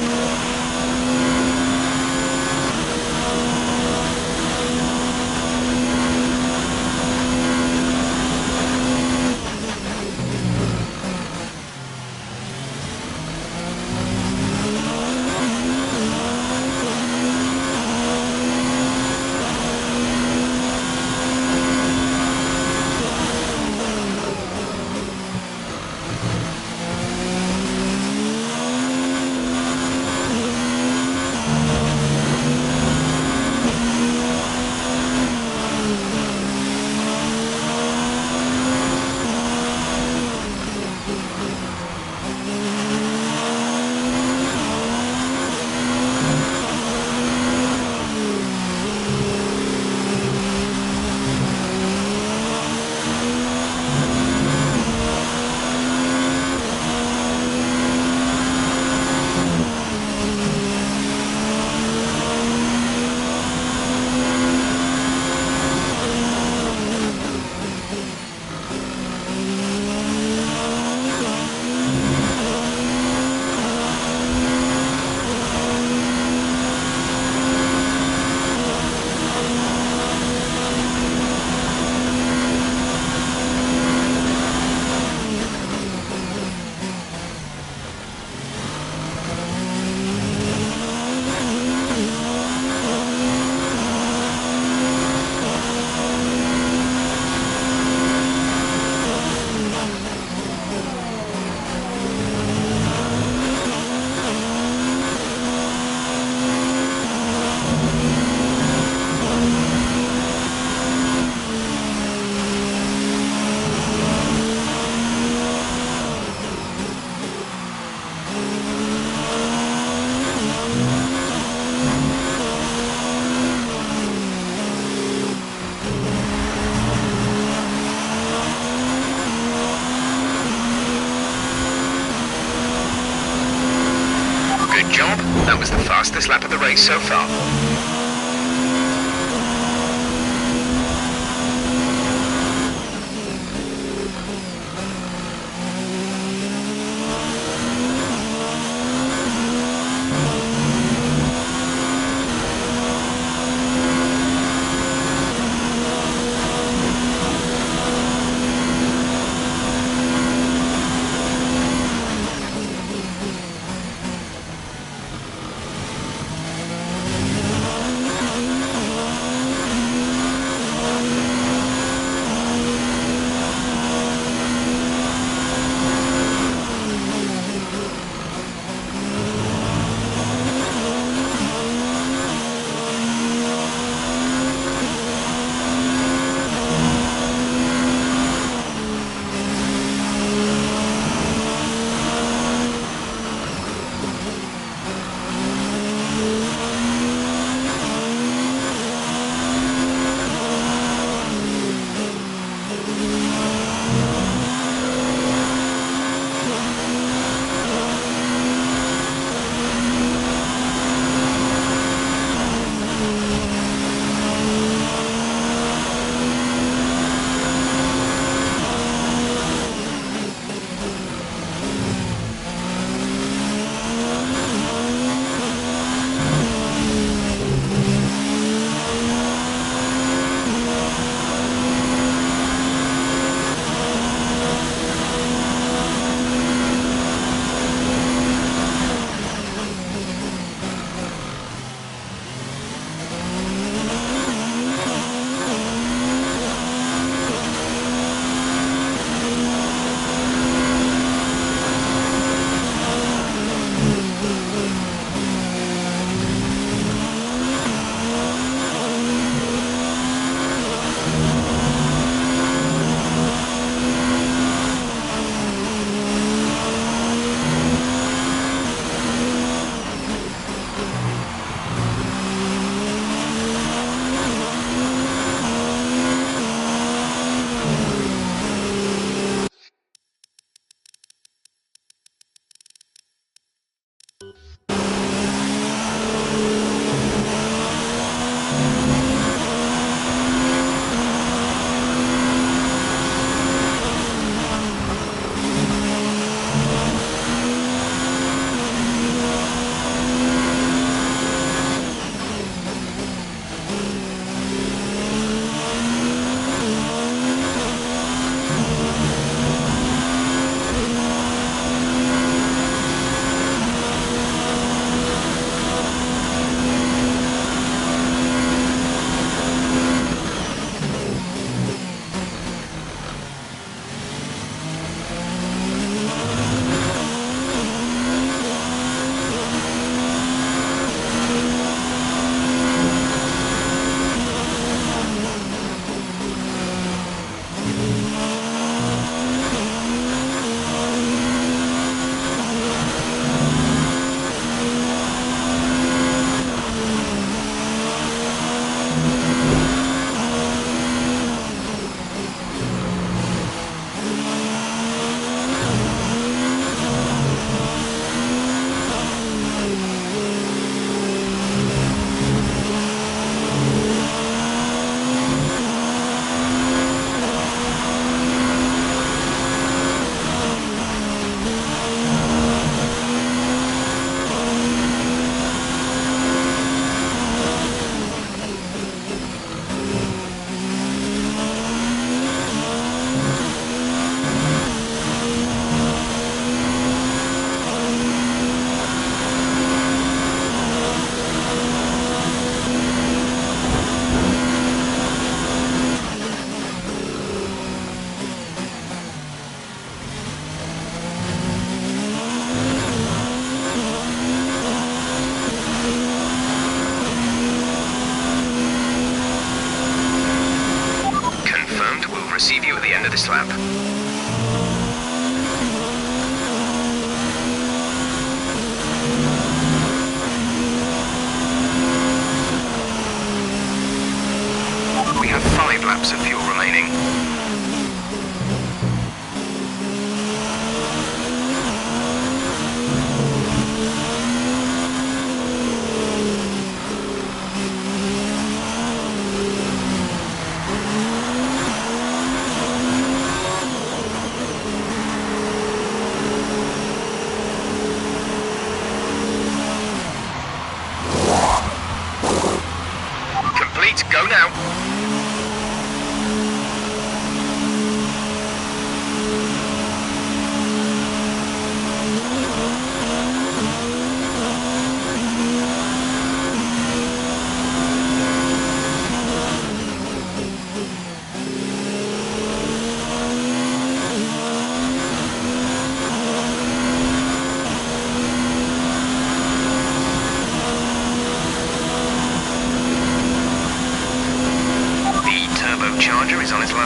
Speaker 3: Good job. That was the fastest lap of the race so far.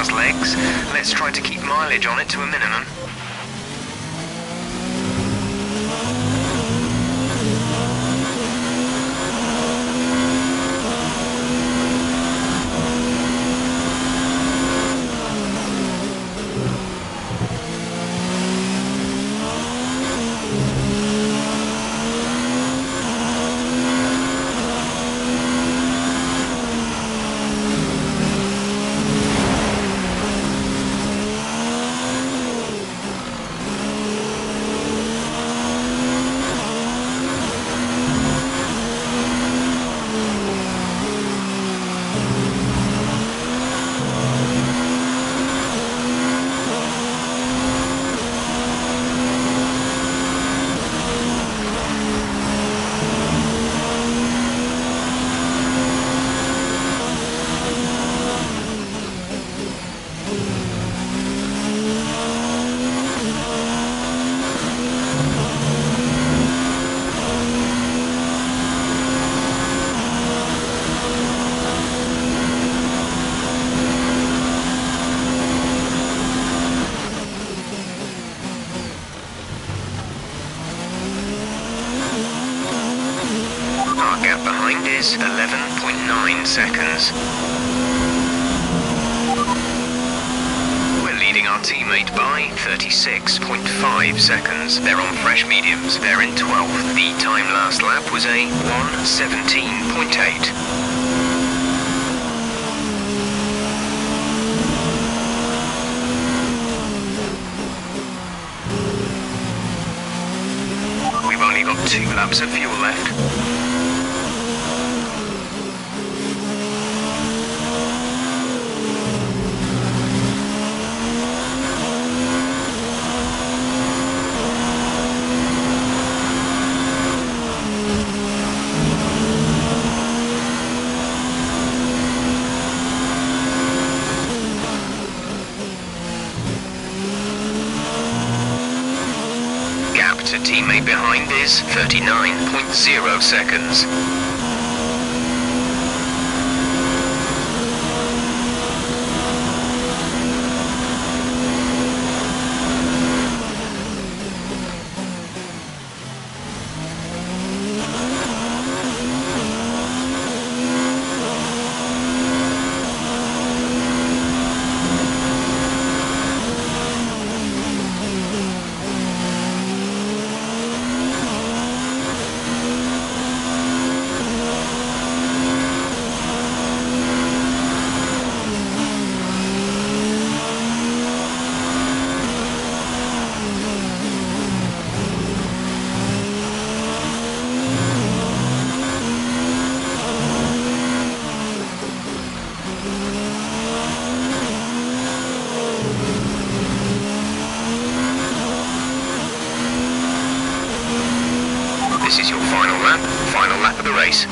Speaker 3: car's legs. Let's try to keep mileage on it to a minimum. Is 11.9 seconds. We're leading our teammate by 36.5 seconds. They're on fresh mediums. They're in 12th. The time last lap was a 1:17.8. We've only got 2 laps of fuel left. To teammate behind is 39.0 seconds. This is your final lap of the race.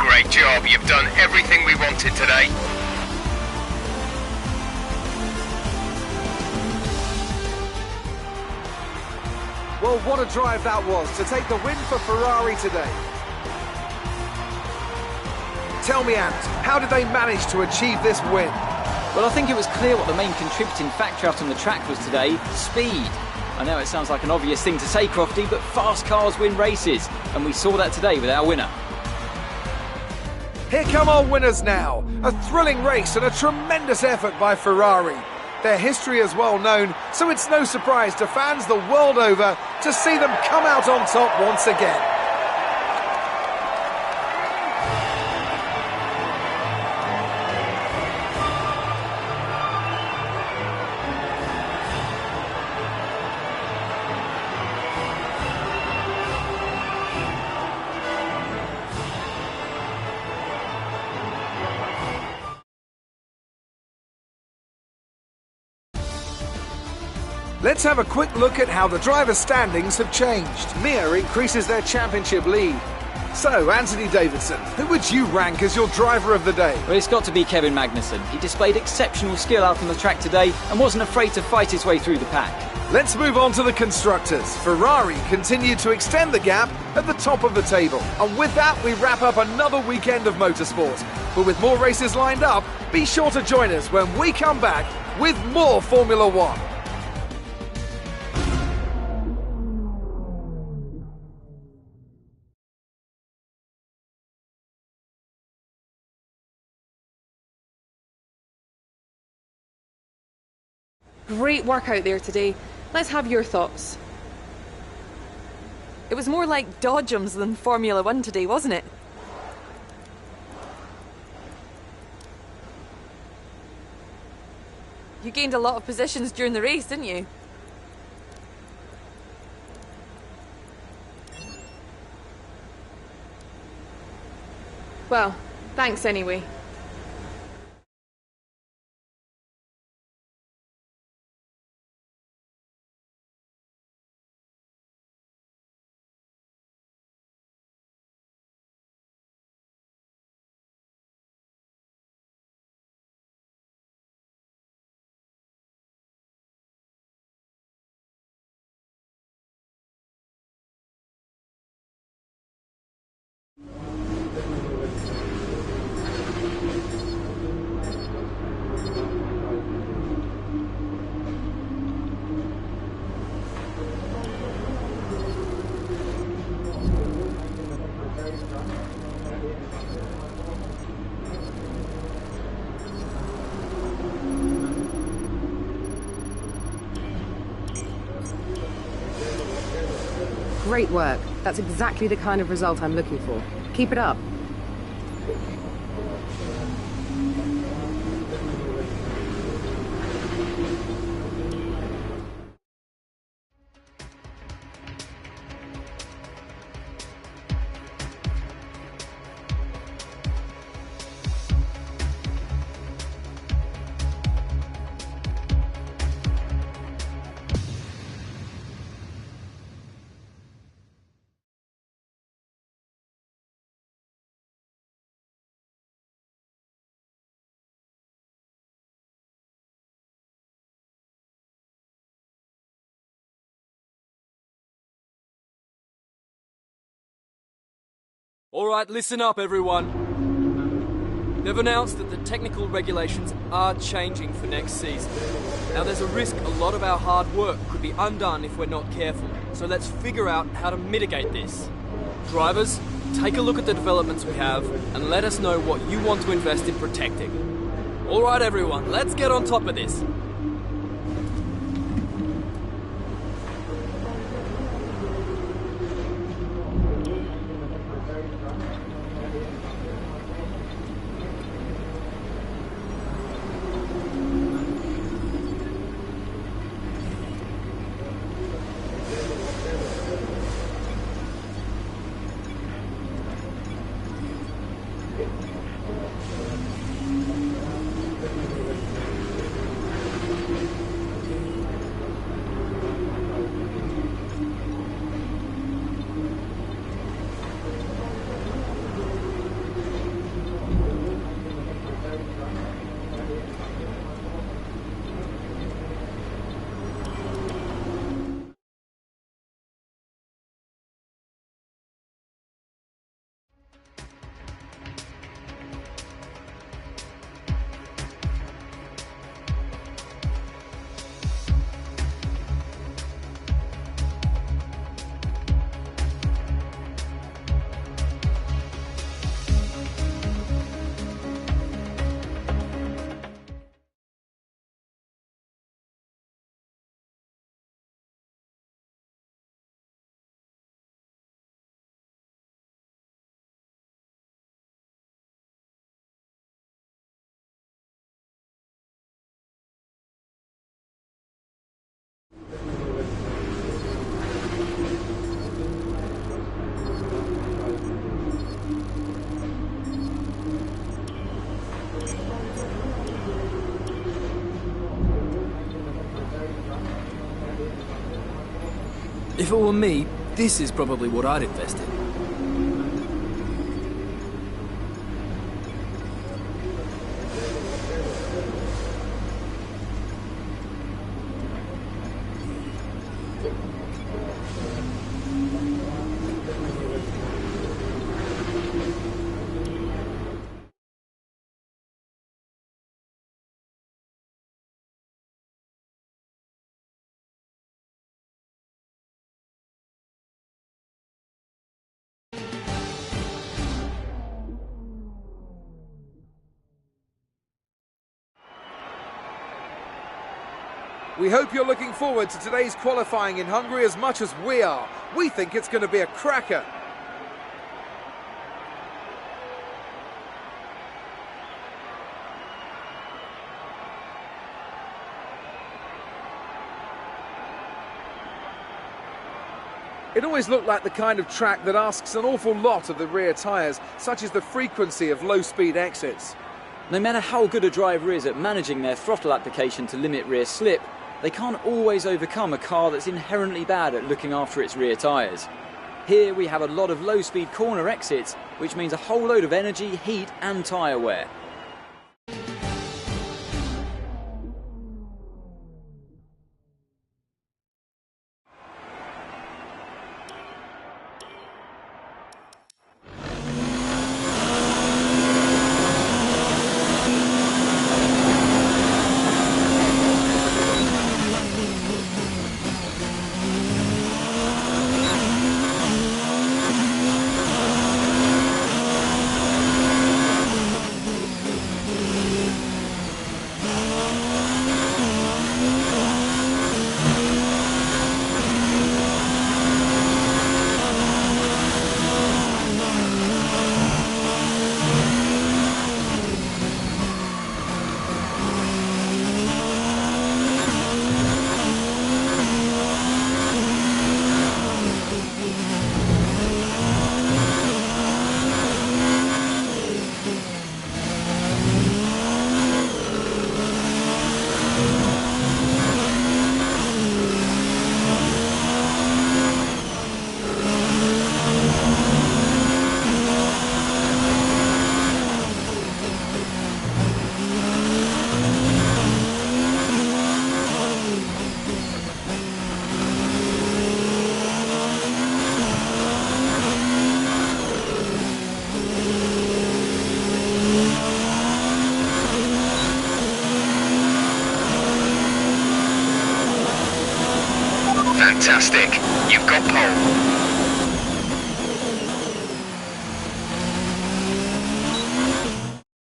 Speaker 3: Great job, you've done everything we wanted today.
Speaker 1: Well, what a drive that was to take the win for Ferrari today. Tell me, Ant, how did they manage to achieve this win?
Speaker 2: Well, I think it was clear what the main contributing factor out on the track was today: speed. I know it sounds like an obvious thing to say, Crofty, but fast cars win races, and we saw that today with our winner.
Speaker 1: Here come our winners now. A thrilling race and a tremendous effort by Ferrari. Their history is well known, so it's no surprise to fans the world over to see them come out on top once again. Let's have a quick look at how the driver standings have changed. Mir increases their championship lead. So, Anthony Davidson, who would you rank as your driver of the day?
Speaker 2: Well, it's got to be Kevin Magnussen. He displayed exceptional skill out on the track today and wasn't afraid to fight his way through the pack.
Speaker 1: Let's move on to the constructors. Ferrari continued to extend the gap at the top of the table. And with that, we wrap up another weekend of motorsport. But with more races lined up, be sure to join us when we come back with more Formula One.
Speaker 4: Great work out there today. Let's have your thoughts. It was more like dodgems than Formula One today, wasn't it? You gained a lot of positions during the race, didn't you? Well, thanks anyway.
Speaker 5: Great work. That's exactly the kind of result I'm looking for. Keep it up.
Speaker 7: Alright, listen up everyone. They've announced that the technical regulations are changing for next season. Now there's a risk a lot of our hard work could be undone if we're not careful, so let's figure out how to mitigate this. Drivers, take a look at the developments we have and let us know what you want to invest in protecting. Alright everyone, let's get on top of this. If it were me, this is probably what I'd invest in.
Speaker 1: We hope you're looking forward to today's qualifying in Hungary as much as we are. We think it's going to be a cracker. It always looked like the kind of track that asks an awful lot of the rear tyres, such as the frequency of low-speed exits.
Speaker 2: No matter how good a driver is at managing their throttle application to limit rear slip, they can't always overcome a car that's inherently bad at looking after its rear tyres. Here we have a lot of low-speed corner exits, which means a whole load of energy, heat and tyre wear.
Speaker 3: Fantastic. You've got pole.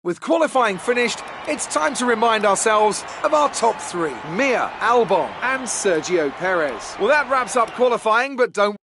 Speaker 1: With qualifying finished, it's time to remind ourselves of our top three: Mir, Albon and Sergio Perez. Well, that wraps up qualifying, but don't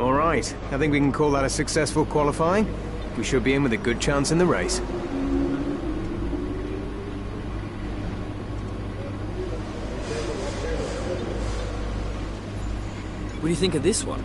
Speaker 6: All right, I think we can call that a successful qualifying. We should be in with a good chance in the race.
Speaker 7: What do you think of this one?